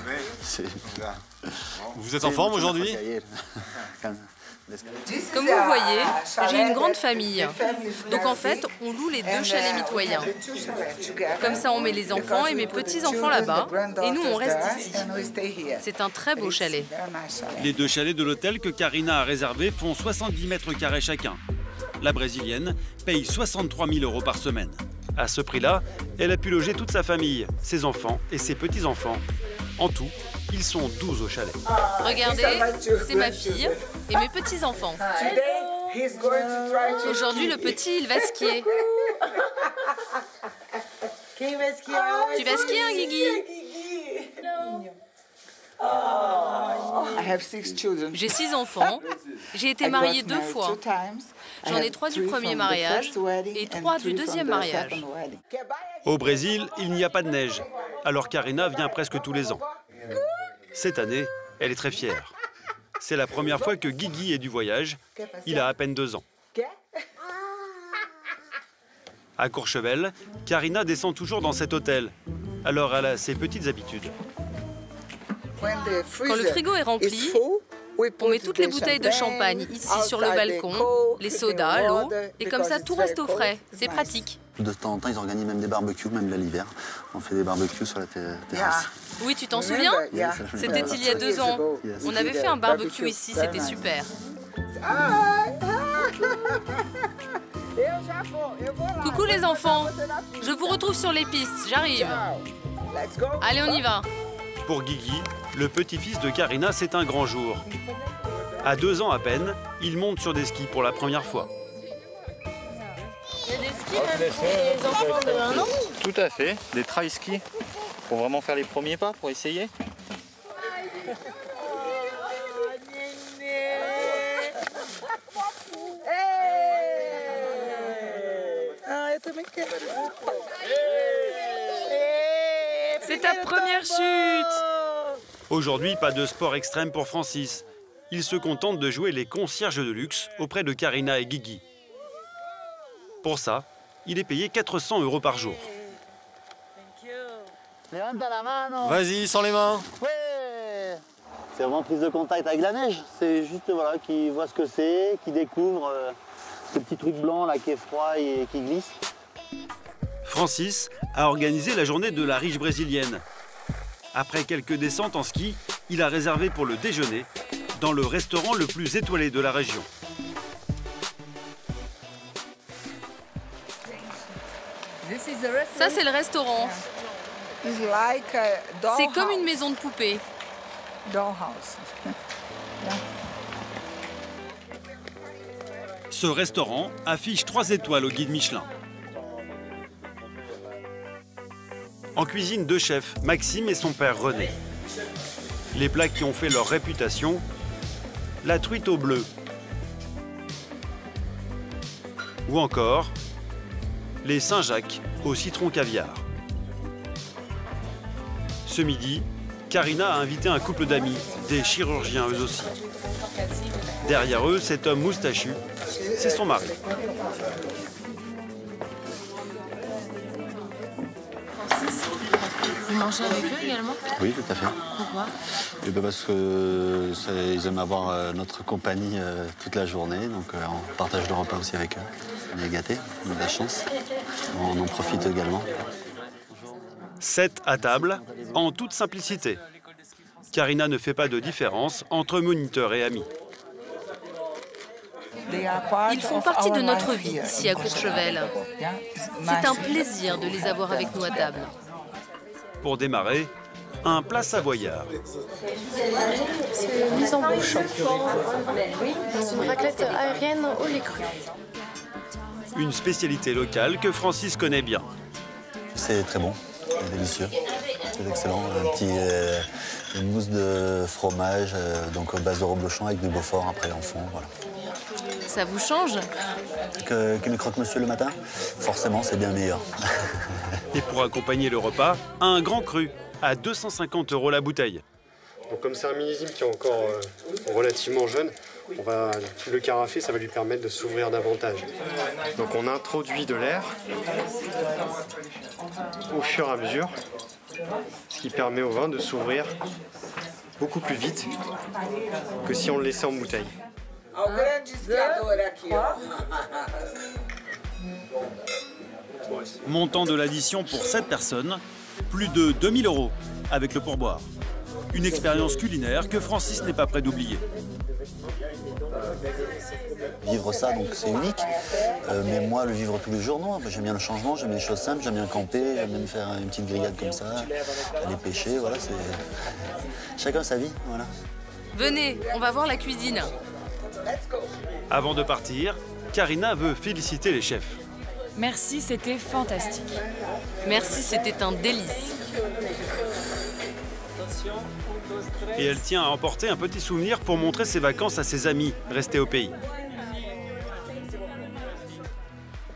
Vous êtes en forme aujourd'hui? Comme vous voyez, j'ai une grande famille. Donc en fait, on loue les 2 chalets mitoyens. Comme ça, on met les enfants et mes petits-enfants là-bas. Et nous, on reste ici. C'est un très beau chalet. Les 2 chalets de l'hôtel que Karina a réservés font 70 mètres carrés chacun. La brésilienne paye 63 000 € par semaine. À ce prix-là, elle a pu loger toute sa famille, ses enfants et ses petits-enfants. En tout, ils sont 12 au chalet. Regardez, c'est ma fille et mes petits-enfants. Aujourd'hui, le petit, il va skier. Tu vas skier, hein, Guigui? J'ai 6 enfants. J'ai été mariée 2 fois. J'en ai 3 du premier mariage et 3 du deuxième mariage. Au Brésil, il n'y a pas de neige, alors Karina vient presque tous les ans. Cette année, elle est très fière. C'est la première fois que Guigui est du voyage. Il a à peine 2 ans. À Courchevel, Karina descend toujours dans cet hôtel. Alors elle a ses petites habitudes. Quand le frigo est rempli, on met toutes les bouteilles de champagne ici sur le balcon, les sodas, l'eau, et comme ça tout reste au frais. C'est pratique. De temps en temps, ils organisent même des barbecues, même l'hiver. On fait des barbecues sur la terrasse. Oui, tu t'en souviens? C'était il y a 2 ans. On avait fait un barbecue ici, c'était super. Coucou les enfants, je vous retrouve sur les pistes, j'arrive. Allez, on y va. Pour Guigui, le petit-fils de Karina, c'est un grand jour. À 2 ans à peine, il monte sur des skis pour la première fois. Il y a des skis même pour les enfants de 1 an? Tout à fait, des trail skis. Pour vraiment faire les premiers pas, pour essayer. C'est ta première chute! Aujourd'hui, pas de sport extrême pour Francis. Il se contente de jouer les concierges de luxe auprès de Karina et Guigui. Pour ça, il est payé 400 € par jour. Vas-y, sans les mains. Ouais. C'est vraiment prise de contact avec la neige. C'est juste voilà, qu'ils voient ce que c'est, qu'ils découvrent ce petit truc blanc là qui est froid et qui glisse. Francis a organisé la journée de la riche brésilienne. Après quelques descentes en ski, il a réservé pour le déjeuner dans le restaurant le plus étoilé de la région. Ça, c'est le restaurant. C'est comme une maison de poupée. Ce restaurant affiche 3 étoiles au guide Michelin. En cuisine, 2 chefs, Maxime et son père René. Les plats qui ont fait leur réputation, la truite au bleu. Ou encore, les Saint-Jacques au citron caviar. Ce midi, Karina a invité un couple d'amis, des chirurgiens eux aussi. Derrière eux, cet homme moustachu, c'est son mari. Vous mangez avec eux également? Oui, tout à fait. Pourquoi? Et ben parce que ils aiment avoir notre compagnie toute la journée, donc on partage le repas aussi avec eux. On est gâtés, on a de la chance. On en profite également. 7 à table, en toute simplicité. Karina ne fait pas de différence entre moniteurs et amis. Ils font partie de notre vie ici à Courchevel. C'est un plaisir de les avoir avec nous à table. Pour démarrer, un plat savoyard. C'est mise en bouche. C'est une raclette aérienne au lait cru. Une spécialité locale que Francis connaît bien. C'est très bon, c'est délicieux, c'est excellent. Une mousse de fromage, donc base de reblochon avec du Beaufort après en fond, voilà. Ça vous change? Qu'une croque-monsieur le matin? Forcément, c'est bien meilleur. Et pour accompagner le repas, un grand cru à 250 € la bouteille. Donc comme c'est un millésime qui est encore relativement jeune, on va le carafer, ça va lui permettre de s'ouvrir davantage. Donc on introduit de l'air au fur et à mesure, ce qui permet au vin de s'ouvrir beaucoup plus vite que si on le laissait en bouteille. Montant de l'addition pour 7 personnes, plus de 2000 € avec le pourboire. Une expérience culinaire que Francis n'est pas prêt d'oublier. vivre ça, donc c'est unique. Mais moi, le vivre tous les jours, non. J'aime bien le changement, j'aime bien les choses simples, j'aime bien camper, j'aime bien faire une petite grillade comme ça, aller pêcher, voilà. Chacun sa vie, voilà. Venez, on va voir la cuisine. Avant de partir, Karina veut féliciter les chefs. Merci, c'était fantastique. Merci, c'était un délice. Et elle tient à emporter un petit souvenir pour montrer ses vacances à ses amis restés au pays.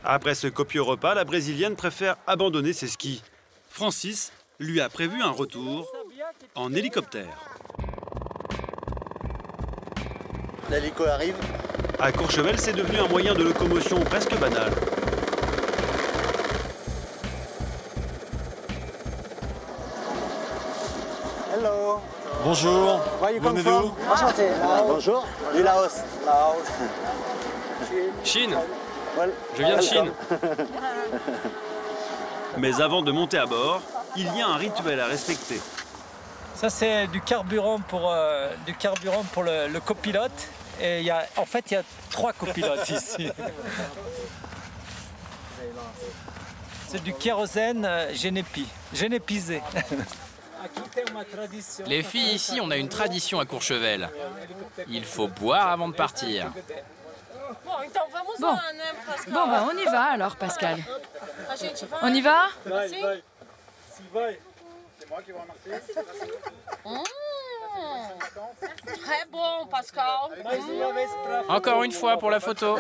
Après ce copieux repas, la Brésilienne préfère abandonner ses skis. Francis lui a prévu un retour en hélicoptère. L'hélico arrive. À Courchevel, c'est devenu un moyen de locomotion presque banal. Hello. Bonjour. Vous venez d'où? Enchanté. Bonjour. Du Laos. Chine. Je viens de Chine. Mais avant de monter à bord, il y a un rituel à respecter. Ça, c'est du carburant pour le copilote. Et en fait, il y a 3 copilotes ici. C'est du kérosène génépisé. Les filles, ici, on a une tradition à Courchevel. Il faut boire avant de partir. Bon, on y va alors, Pascal. On y va? Très bon, Pascal. Encore une fois pour la photo.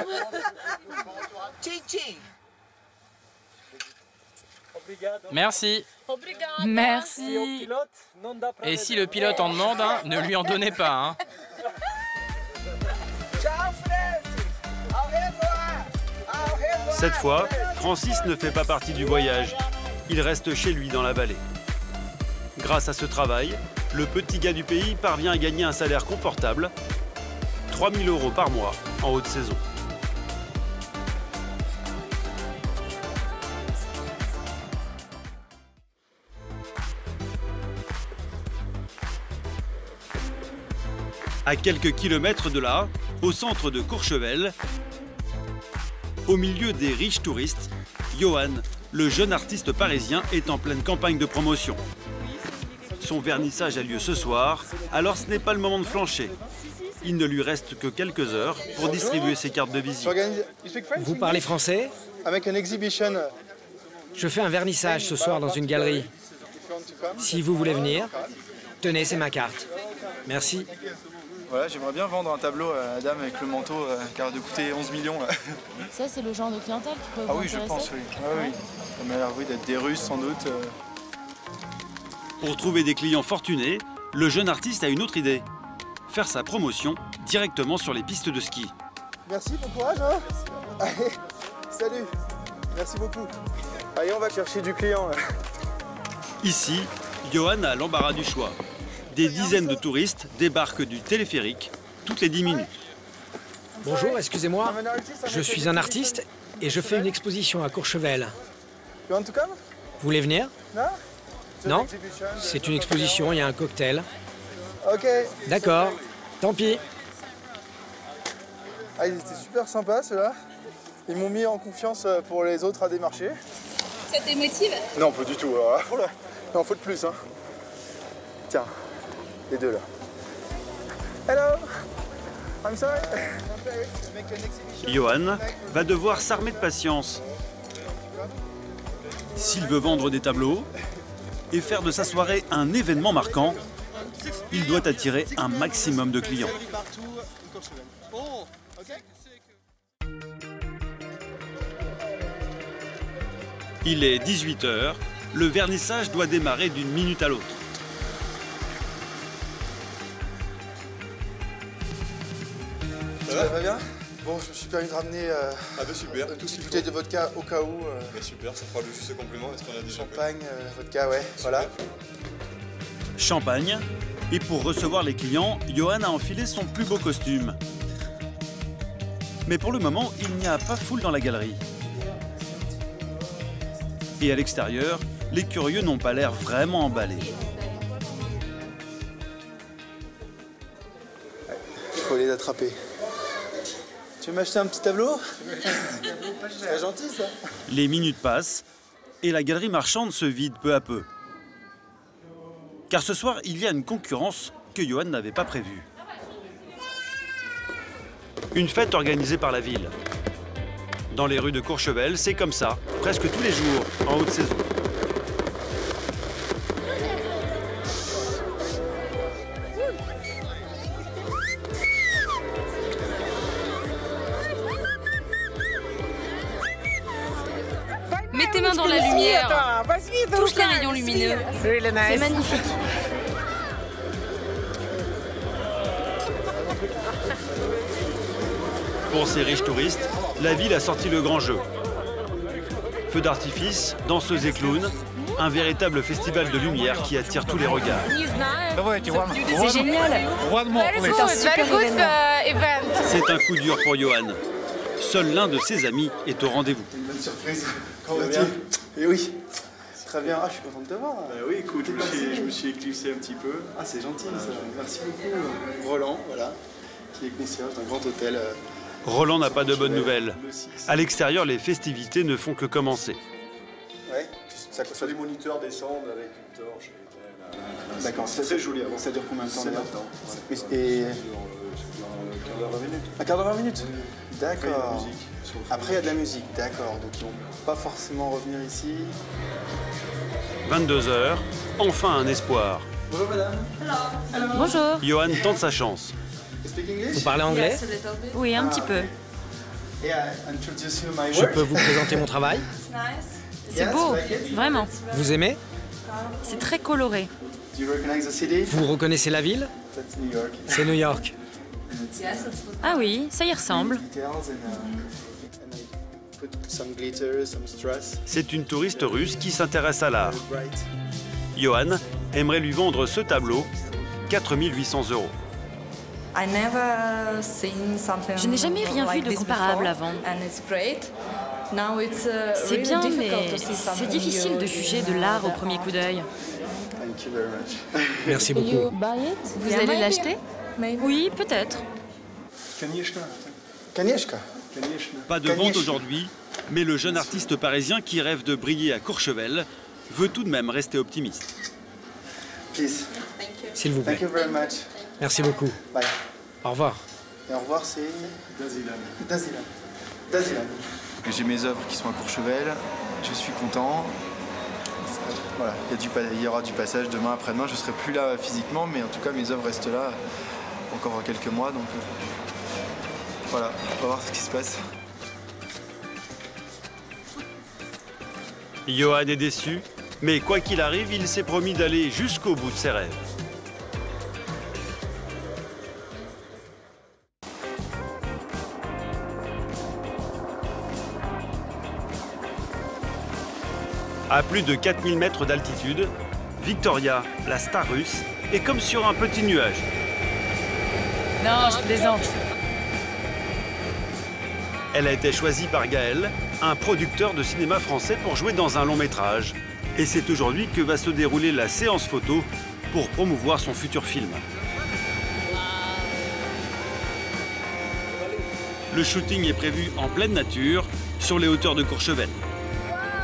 Merci. Merci. Et si le pilote en demande, hein, ne lui en donnez pas. Hein. Cette fois, Francis ne fait pas partie du voyage. Il reste chez lui dans la vallée. Grâce à ce travail, le petit gars du pays parvient à gagner un salaire confortable, 3 000 € par mois en haute saison. À quelques kilomètres de là, au centre de Courchevel, au milieu des riches touristes, Johan, le jeune artiste parisien, est en pleine campagne de promotion. Son vernissage a lieu ce soir, alors ce n'est pas le moment de flancher. Il ne lui reste que quelques heures pour distribuer ses cartes de visite. Vous parlez français? Je fais un vernissage ce soir dans une galerie. Si vous voulez venir, tenez, c'est ma carte. Merci. Voilà, j'aimerais bien vendre un tableau à la dame avec le manteau qui a l'air de coûter 11 millions. Ça, c'est le genre de clientèle qui peut vous intéresser? Ah oui, je pense, oui. Oui. Ça m'a l'air d'être des Russes, sans doute. Pour trouver des clients fortunés, le jeune artiste a une autre idée. Faire sa promotion directement sur les pistes de ski. Merci, bon courage. Hein. Allez, salut. Merci beaucoup. Allez, on va chercher du client. Ici, Johan a l'embarras du choix. Des dizaines de touristes débarquent du téléphérique toutes les 10 minutes. Bonjour, excusez-moi. Je suis un artiste et je fais une exposition à Courchevel. Vous voulez venir? Non? C'est une exposition, il y a un cocktail. Ok. D'accord, tant pis. Ah, ils étaient super sympas, ceux-là. Ils m'ont mis en confiance pour les autres à démarcher. Ça te motive? Non, pas du tout. Il en faut de plus. Hein. Tiens, les deux là. Hello! I'm sorry. Johan va devoir s'armer de patience. S'il veut vendre des tableaux et faire de sa soirée un événement marquant, il doit attirer un maximum de clients. Il est 18 h, le vernissage doit démarrer d'une minute à l'autre. Ça va bien? Bon, je me suis permis de ramener super. une petite bouteille de vodka au cas où. Super, ça fera le juste complément. Est-ce qu'on a déjà champagne, vodka, ouais, super. Voilà. Champagne. Et pour recevoir les clients, Johan a enfilé son plus beau costume. Mais pour le moment, il n'y a pas foule dans la galerie. Et à l'extérieur, les curieux n'ont pas l'air vraiment emballés. Il faut les attraper. Tu veux m'acheter un petit tableau? C'est gentil ça. Les minutes passent et la galerie marchande se vide peu à peu. Car ce soir, il y a une concurrence que Johan n'avait pas prévue. Une fête organisée par la ville. Dans les rues de Courchevel, c'est comme ça, presque tous les jours, en haute saison. Mets tes mains dans la lumière. Touche les rayons lumineux. C'est magnifique. Pour ces riches touristes, la ville a sorti le grand jeu. Feux d'artifice, danseuses et clowns, un véritable festival de lumière qui attire tous les regards. C'est génial. C'est un super événement. C'est un coup dur pour Johan. Seul l'un de ses amis est au rendez-vous. Une bonne surprise. Comment vas-tu? Et oui. Très bien. Ah, je suis content de te voir. Oui, écoute, je me suis éclipsé un petit peu. Ah, c'est gentil ça. Merci beaucoup. Roland, voilà, qui est concierge d'un grand hôtel. Roland n'a pas de bonnes nouvelles. À l'extérieur, les festivités ne font que commencer. Ouais, ça soit les moniteurs descendent avec une torche. D'accord, c'est très joli. Ça dure combien de temps là-dedans? Et un quart d'heure, 20 minutes. Un quart d'heure, 20 minutes? D'accord. Après, il y a de la musique, d'accord. Donc ils vont pas forcément revenir ici. 22 h, enfin un espoir. Bonjour madame. Bonjour. Johan tente sa chance. Vous parlez anglais? Oui, un petit peu. Je peux vous présenter mon travail? C'est beau, vraiment. Vous aimez? C'est très coloré. Vous reconnaissez la ville? C'est New York. Ah oui, ça y ressemble. C'est une touriste russe qui s'intéresse à l'art. Johan aimerait lui vendre ce tableau, 4 800 €. Je n'ai jamais rien vu de comparable avant. C'est bien, mais c'est difficile de juger de l'art au premier coup d'œil. Merci beaucoup. Vous allez l'acheter? Oui, peut-être. Pas de vente aujourd'hui, mais le jeune artiste parisien qui rêve de briller à Courchevel veut tout de même rester optimiste. S'il vous plaît. Merci beaucoup. Bye. Au revoir. Et au revoir, c'est Dazilan. J'ai mes œuvres qui sont à Courchevel. Je suis content. Voilà, il y aura du passage demain, après-demain. Je ne serai plus là physiquement, mais en tout cas, mes œuvres restent là encore quelques mois. Donc voilà, on va voir ce qui se passe. Johan est déçu, mais quoi qu'il arrive, il s'est promis d'aller jusqu'au bout de ses rêves. À plus de 4000 mètres d'altitude, Victoria, la star russe, est comme sur un petit nuage. Non, je plaisante. Elle a été choisie par Gaël, un producteur de cinéma français, pour jouer dans un long métrage. Et c'est aujourd'hui que va se dérouler la séance photo pour promouvoir son futur film. Le shooting est prévu en pleine nature, sur les hauteurs de Courchevel.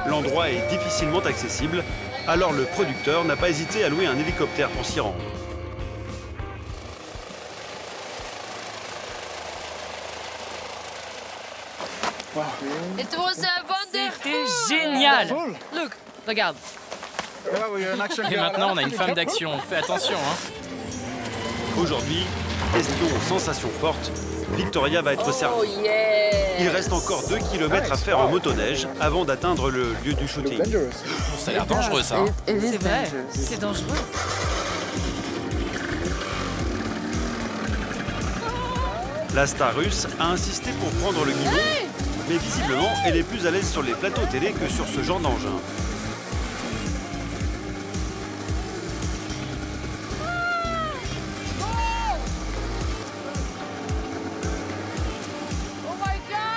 L'endroit est difficilement accessible, alors le producteur n'a pas hésité à louer un hélicoptère pour s'y rendre. C'était génial. Look, regarde. Et maintenant, on a une femme d'action. Fais attention, hein. Aujourd'hui, question sensation forte, Victoria va être servie. Il reste encore 2 km à faire en motoneige avant d'atteindre le lieu du shooting. Ça a l'air dangereux, ça. C'est vrai, c'est dangereux. La star russe a insisté pour prendre le guidon, mais visiblement, elle est plus à l'aise sur les plateaux télé que sur ce genre d'engin.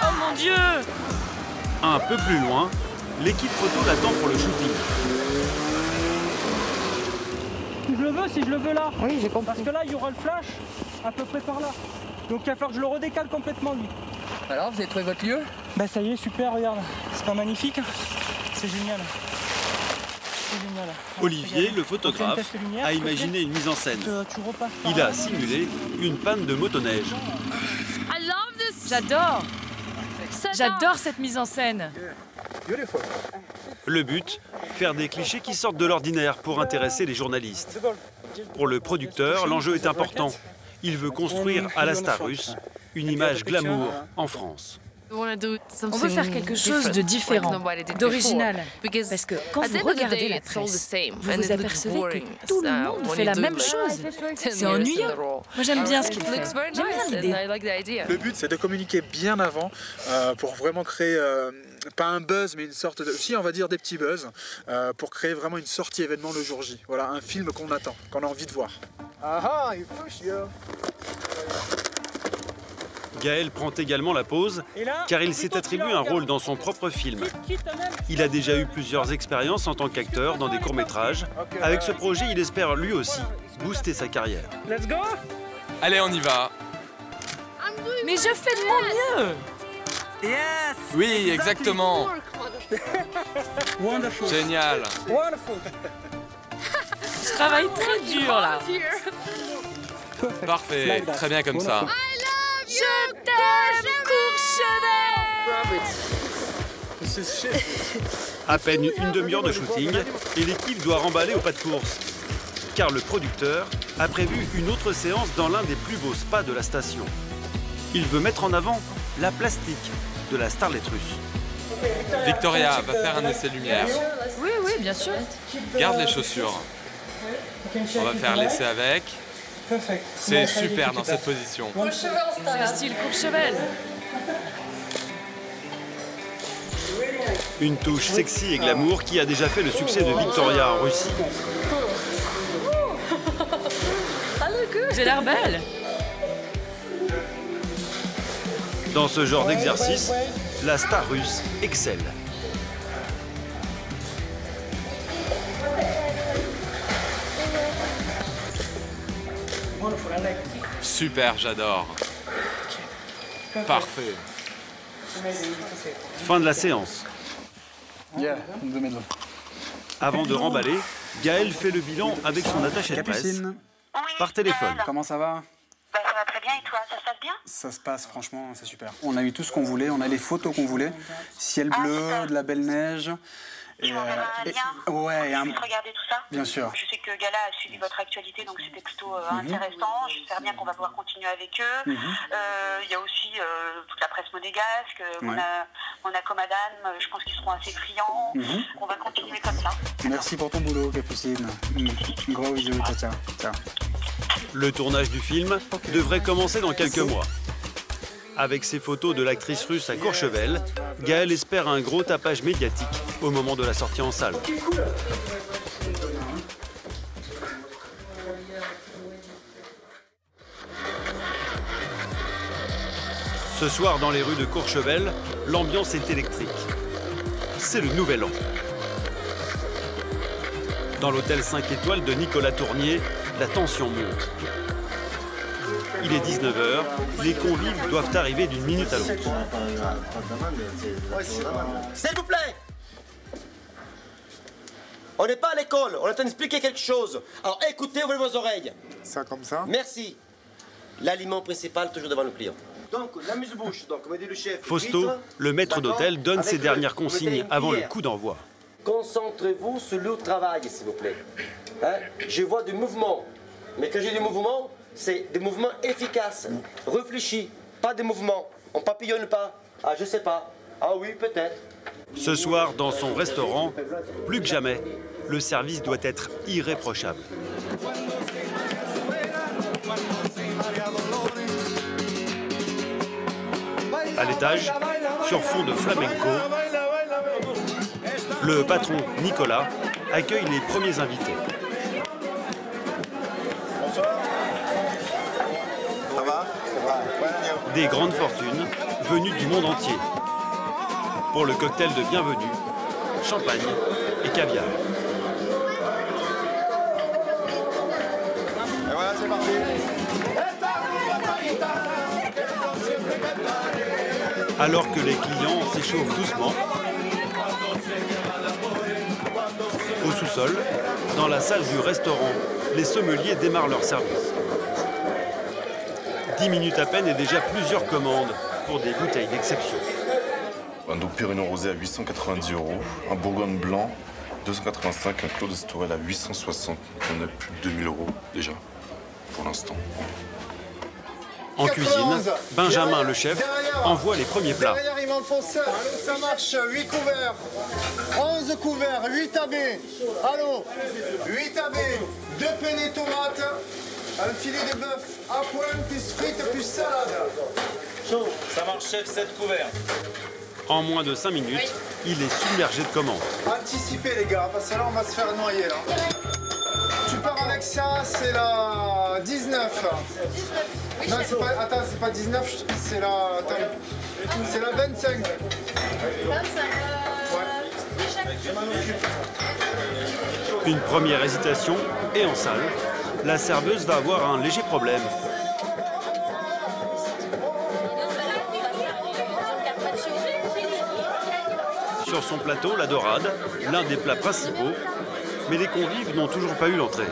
Oh mon Dieu! Un peu plus loin, l'équipe photo l'attend pour le shooting. Si je le veux là. Oui, j'ai compris. Parce que là, il y aura le flash à peu près par là. Donc il va falloir que je le redécale complètement lui. Alors, vous avez trouvé votre lieu? Bah ça y est, super, regarde. C'est pas magnifique? C'est génial. C'est génial. Olivier, le photographe, a imaginé une mise en scène. Il a simulé une panne de motoneige. J'adore! J'adore cette mise en scène. Le but, faire des clichés qui sortent de l'ordinaire pour intéresser les journalistes. Pour le producteur, l'enjeu est important. Il veut construire à la star russe une image glamour en France. On veut faire quelque chose de différent, d'original. Parce que quand vous regardez la presse, vous vous apercevez que tout le monde fait la même chose. C'est ennuyeux. Moi, j'aime bien ce qu'il fait. J'aime bien l'idée. Le but, c'est de communiquer bien avant pour vraiment créer, pas un buzz, mais une sorte de... Si, on va dire des petits buzz, pour créer vraiment une sortie événement le jour J. Voilà, un film qu'on attend, qu'on a envie de voir. Ah, il push, yo. Gaël prend également la pause, car il s'est attribué un rôle dans son propre film. Il a déjà eu plusieurs expériences en tant qu'acteur dans des courts-métrages. Avec ce projet, il espère lui aussi booster sa carrière. Let's go! Allez, on y va. Mais je fais de mon mieux! Yes! Oui, exactement. Wonderful. Génial. Wonderful. Je travaille très dur, là. Parfait, très bien comme ça. Je t'aime, Courchevel! À peine une demi-heure de shooting et l'équipe doit remballer au pas de course. Car le producteur a prévu une autre séance dans l'un des plus beaux spas de la station. Il veut mettre en avant la plastique de la starlet russe. Victoria va faire un essai lumière. Oui, oui, bien sûr. Garde les chaussures. On va faire l'essai avec. C'est super dans cette position. C'est le style Courchevel. Une touche sexy et glamour qui a déjà fait le succès de Victoria en Russie. J'ai l'air belle. Dans ce genre d'exercice, la star russe excelle. Super, j'adore. Parfait. Fin de la séance. Avant de remballer, Gaël fait le bilan avec son attaché de presse par téléphone. Comment ça va? Ça va très bien, et toi, ça se passe bien? Ça se passe, franchement, c'est super. On a eu tout ce qu'on voulait, on a les photos qu'on voulait. Ciel bleu, de la belle neige. Tu m'enverras un lien ouais, pour que je puisse regarder tout ça. Bien sûr. Je sais que Gala a suivi votre actualité, donc c'était plutôt intéressant. J'espère bien qu'on va pouvoir continuer avec eux. Il y a aussi toute la presse monégasque, Monaco Madame, je pense qu'ils seront assez friands. On va continuer comme ça. Merci pour ton boulot, Capucine. Gros bisous, ciao, ciao. Le tournage du film devrait commencer dans quelques mois. Avec ces photos de l'actrice russe à Courchevel, Gaël espère un gros tapage médiatique au moment de la sortie en salle. Ce soir, dans les rues de Courchevel, l'ambiance est électrique. C'est le nouvel an. Dans l'hôtel 5 étoiles de Nicolas Tournier, la tension monte. Il est 19h, les convives doivent arriver d'une minute à l'autre. S'il vous plaît! On n'est pas à l'école, on est en train d'expliquer quelque chose. Alors écoutez, ouvrez vos oreilles. Ça comme ça? Merci. L'aliment principal, toujours devant le client. Donc, l'amuse-bouche, donc, comme dit le chef. Fausto, le maître d'hôtel, donne ses dernières consignes avant le coup d'envoi. Concentrez-vous sur le travail, s'il vous plaît. Hein? Je vois des mouvements, mais quand j'ai des mouvements, c'est des mouvements efficaces, réfléchis, pas des mouvements. On papillonne pas. Ah, je sais pas. Ah oui, peut-être. Ce soir, dans son restaurant, plus que jamais, le service doit être irréprochable. À l'étage, sur fond de flamenco, le patron Nicolas accueille les premiers invités. Des grandes fortunes venues du monde entier. Pour le cocktail de bienvenue, champagne et caviar. Et voilà, c'est parti. Alors que les clients s'échauffent doucement, au sous-sol, dans la salle du restaurant, les sommeliers démarrent leur service. 10 minutes à peine et déjà plusieurs commandes pour des bouteilles d'exception. Un Doux Pérignon rosé à 890 €, un Bourgogne blanc 285, un Claude Estorel à 860. On a plus de 2000 € déjà, pour l'instant. En cuisine, Benjamin, le chef, envoie les premiers plats. Derrière, il m'en faut 7. Ça marche, 8 couverts. 11 couverts, 8 AB. Allô, 8 AB, 2 penne tomates, un filet de bœuf à point, plus frites, plus salade. Chaud. Ça marche, chef, 7 couverts. En moins de 5 minutes, il est submergé de commandes. Anticipez les gars, parce que là on va se faire noyer là. Tu pars avec ça, c'est la 19. Non, c'est pas, attends, c'est pas 19, c'est la, c'est la 25. 25. Une première hésitation et en salle, la serveuse va avoir un léger problème. Sur son plateau, la dorade, l'un des plats principaux, mais les convives n'ont toujours pas eu l'entrée.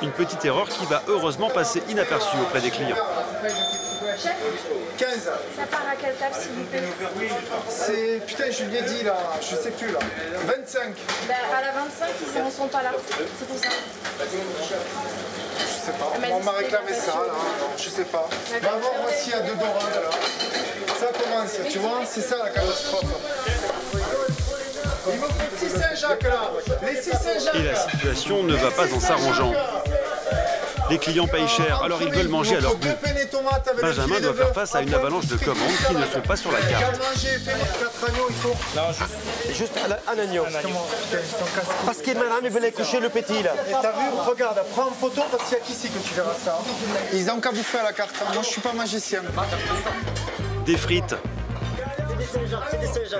Une petite erreur qui va heureusement passer inaperçue auprès des clients. 15. Ça part à quelle table, s'il vous plaît? C'est... Putain, je lui ai dit, là, je sais plus, là. 25. Ben, à la 25, ils n'en sont pas là. C'est pour ça. Je sais pas. On m'a réclamé ça, là. Non, je sais pas. Va voir, voici, il y a 2 dorades, là. Ça commence, tu vois, c'est ça, la catastrophe. Il me faut 6 Saint-Jacques, là. Les 6 Saint-Jacques. Et la situation ne va pas en s'arrangeant. Les clients payent cher, alors ils veulent manger à leur goût. Benjamin doit faire face à une avalanche de commandes qui ne sont pas sur la carte. Non, juste un agneau. Parce que madame, il venait coucher le petit, là. Et t'as vu, regarde, prends une photo parce qu'il y a qu'ici que tu verras ça. Ils ont qu'à bouffer à la carte. Moi, je suis pas magicien. Des frites,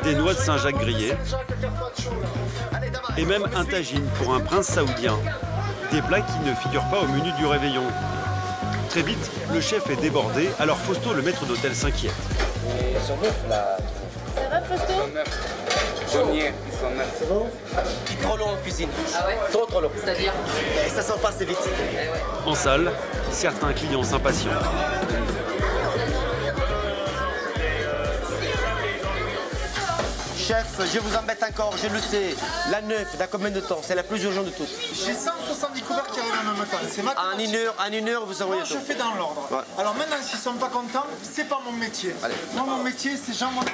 des noix de Saint-Jacques grillées et même un tagine pour un prince saoudien. Des plats qui ne figurent pas au menu du réveillon. Très vite, le chef est débordé, alors Fausto, le maître d'hôtel, s'inquiète. Ils sont neufs, là. Ça va, Fausto? Ils sont neufs. C'est bon? Trop long en cuisine. Ah ouais? Trop long. C'est-à-dire? Ça sent pas assez vite. En salle, certains clients s'impatientent. Chef, je vous embête encore, je le sais. La 9, dans combien de temps? C'est la plus urgente de toutes. J'ai 170 couverts qui arrivent en même temps. C'est ma en une heure, vous envoyez tout. tout. Je fais dans l'ordre. Ouais. Alors maintenant, s'ils ne sont pas contents, c'est pas mon métier. Allez. Moi, mon métier, c'est Jean Monod.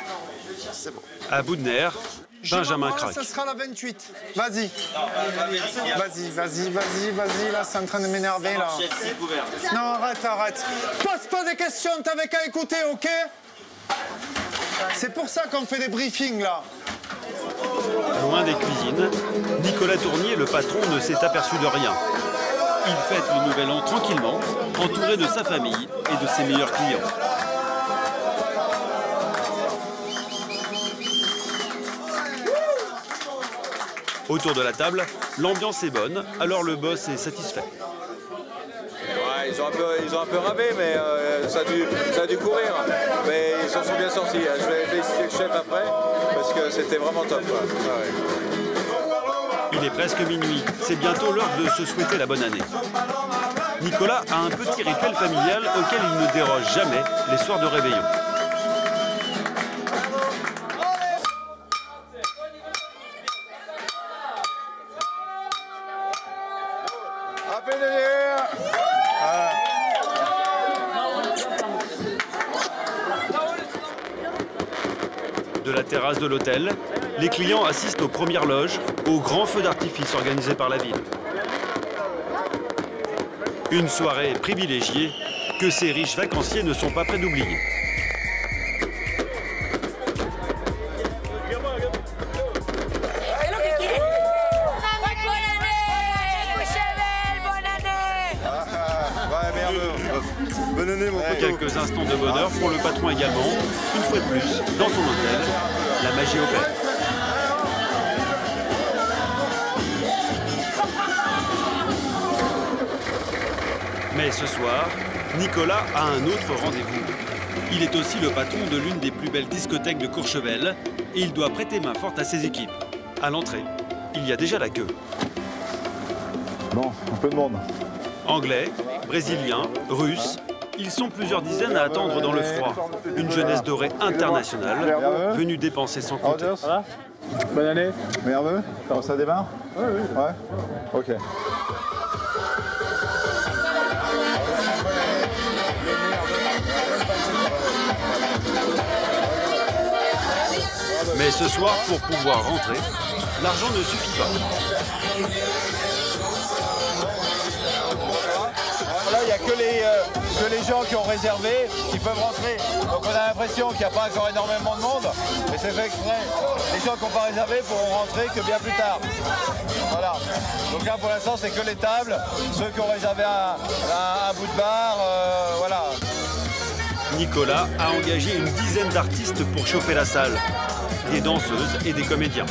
C'est bon. À bout de nerfs, Benjamin craque. Ça sera la 28. Vas-y. Vas-y. Là, c'est en train de m'énerver, là. Non, arrête. Pose pas des questions, t'avais qu'à écouter, ok? C'est pour ça qu'on fait des briefings, là. Loin des cuisines, Nicolas Tournier, le patron, ne s'est aperçu de rien. Il fête le nouvel an tranquillement, entouré de sa famille et de ses meilleurs clients. Autour de la table, l'ambiance est bonne, alors le boss est satisfait. Ouais, ils ont un peu rabé, mais ça a dû courir. Mais ils s'en sont bien sortis. Je vais féliciter le chef après, parce que c'était vraiment top. Quoi. Ouais. Il est presque minuit. C'est bientôt l'heure de se souhaiter la bonne année. Nicolas a un petit rituel familial auquel il ne déroge jamais les soirs de réveillon. De la terrasse de l'hôtel, les clients assistent aux premières loges, au grand feu d'artifice organisé par la ville. Une soirée privilégiée que ces riches vacanciers ne sont pas prêts d'oublier. Quelques instants de bonheur pour le patron également. Une fois de plus, dans son hôtel, la magie opère. Mais ce soir, Nicolas a un autre rendez-vous. Il est aussi le patron de l'une des plus belles discothèques de Courchevel et il doit prêter main forte à ses équipes. À l'entrée, il y a déjà la queue. Bon, un peu de monde. Anglais, brésiliens, russes, ils sont plusieurs dizaines à attendre dans le froid. Une jeunesse dorée internationale, venue dépenser sans compter. Bonne année. Merveilleux. Comment ça démarre? Oui. Ouais. Ok. Mais ce soir, pour pouvoir rentrer, l'argent ne suffit pas. Là, il n'y a que les gens qui ont réservé qui peuvent rentrer. Donc on a l'impression qu'il n'y a pas encore énormément de monde, mais c'est fait exprès. Les gens qui n'ont pas réservé pourront rentrer que bien plus tard. Voilà. Donc là, pour l'instant, c'est que les tables. Ceux qui ont réservé un bout de bar, voilà. Nicolas a engagé une dizaine d'artistes pour chauffer la salle. Des danseuses et des comédiens.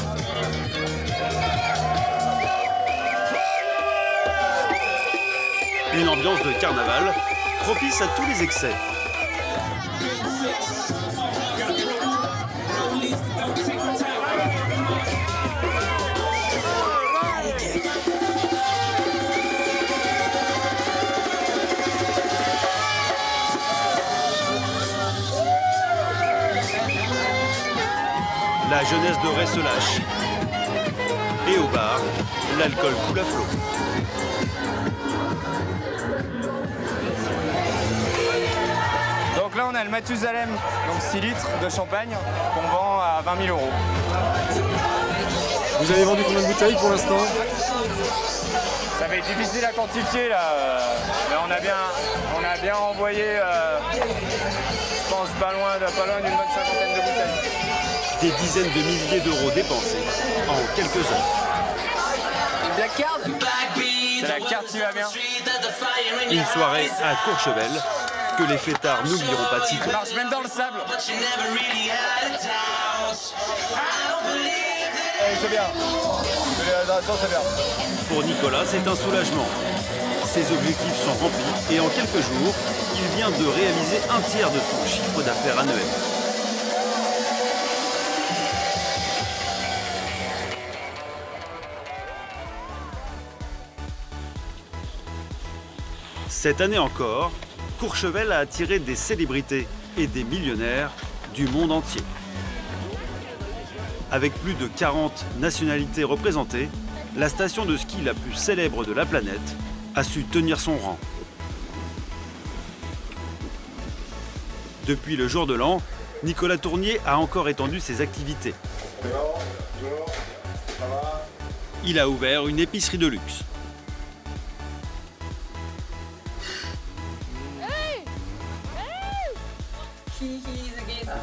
Une ambiance de carnaval propice à tous les excès. La jeunesse dorée se lâche. Et au bar, l'alcool coule à flot. Donc là, on a le Mathusalem, donc 6 litres de champagne qu'on vend à 20 000 €. Vous avez vendu combien de bouteilles pour l'instant? Ça va être difficile à quantifier là, mais on a bien envoyé, je pense, pas loin d'une bonne cinquantaine de bouteilles. Des dizaines de milliers d'euros dépensés en quelques heures. La carte, c'est la carte qui va bien. Une soirée à Courchevel que les fêtards n'oublieront pas de citer. Ça marche même dans le sable. C'est bien. C'est bien. Pour Nicolas, c'est un soulagement. Ses objectifs sont remplis et en quelques jours, il vient de réaliser un tiers de son chiffre d'affaires annuel. Cette année encore, Courchevel a attiré des célébrités et des millionnaires du monde entier. Avec plus de 40 nationalités représentées, la station de ski la plus célèbre de la planète a su tenir son rang. Depuis le jour de l'an, Nicolas Tournier a encore étendu ses activités. Il a ouvert une épicerie de luxe.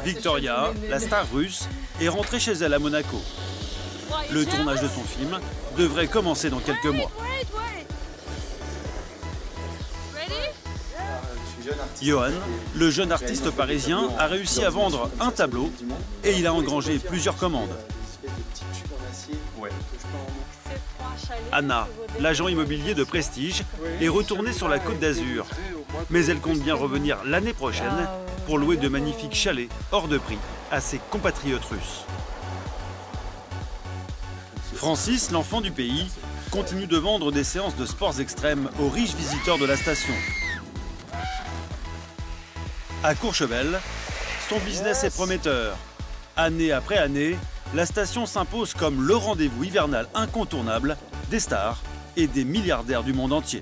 Victoria, la star russe, est rentrée chez elle à Monaco. Le tournage de son film devrait commencer dans quelques mois. Johan, le jeune artiste parisien, a réussi à vendre un tableau et il a engrangé plusieurs commandes. Anna, l'agent immobilier de prestige, est retournée sur la Côte d'Azur. Mais elle compte bien revenir l'année prochaine pour louer de magnifiques chalets hors de prix à ses compatriotes russes. Francis, l'enfant du pays, continue de vendre des séances de sports extrêmes aux riches visiteurs de la station. À Courchevel, son business est prometteur. Année après année, la station s'impose comme le rendez-vous hivernal incontournable des stars et des milliardaires du monde entier.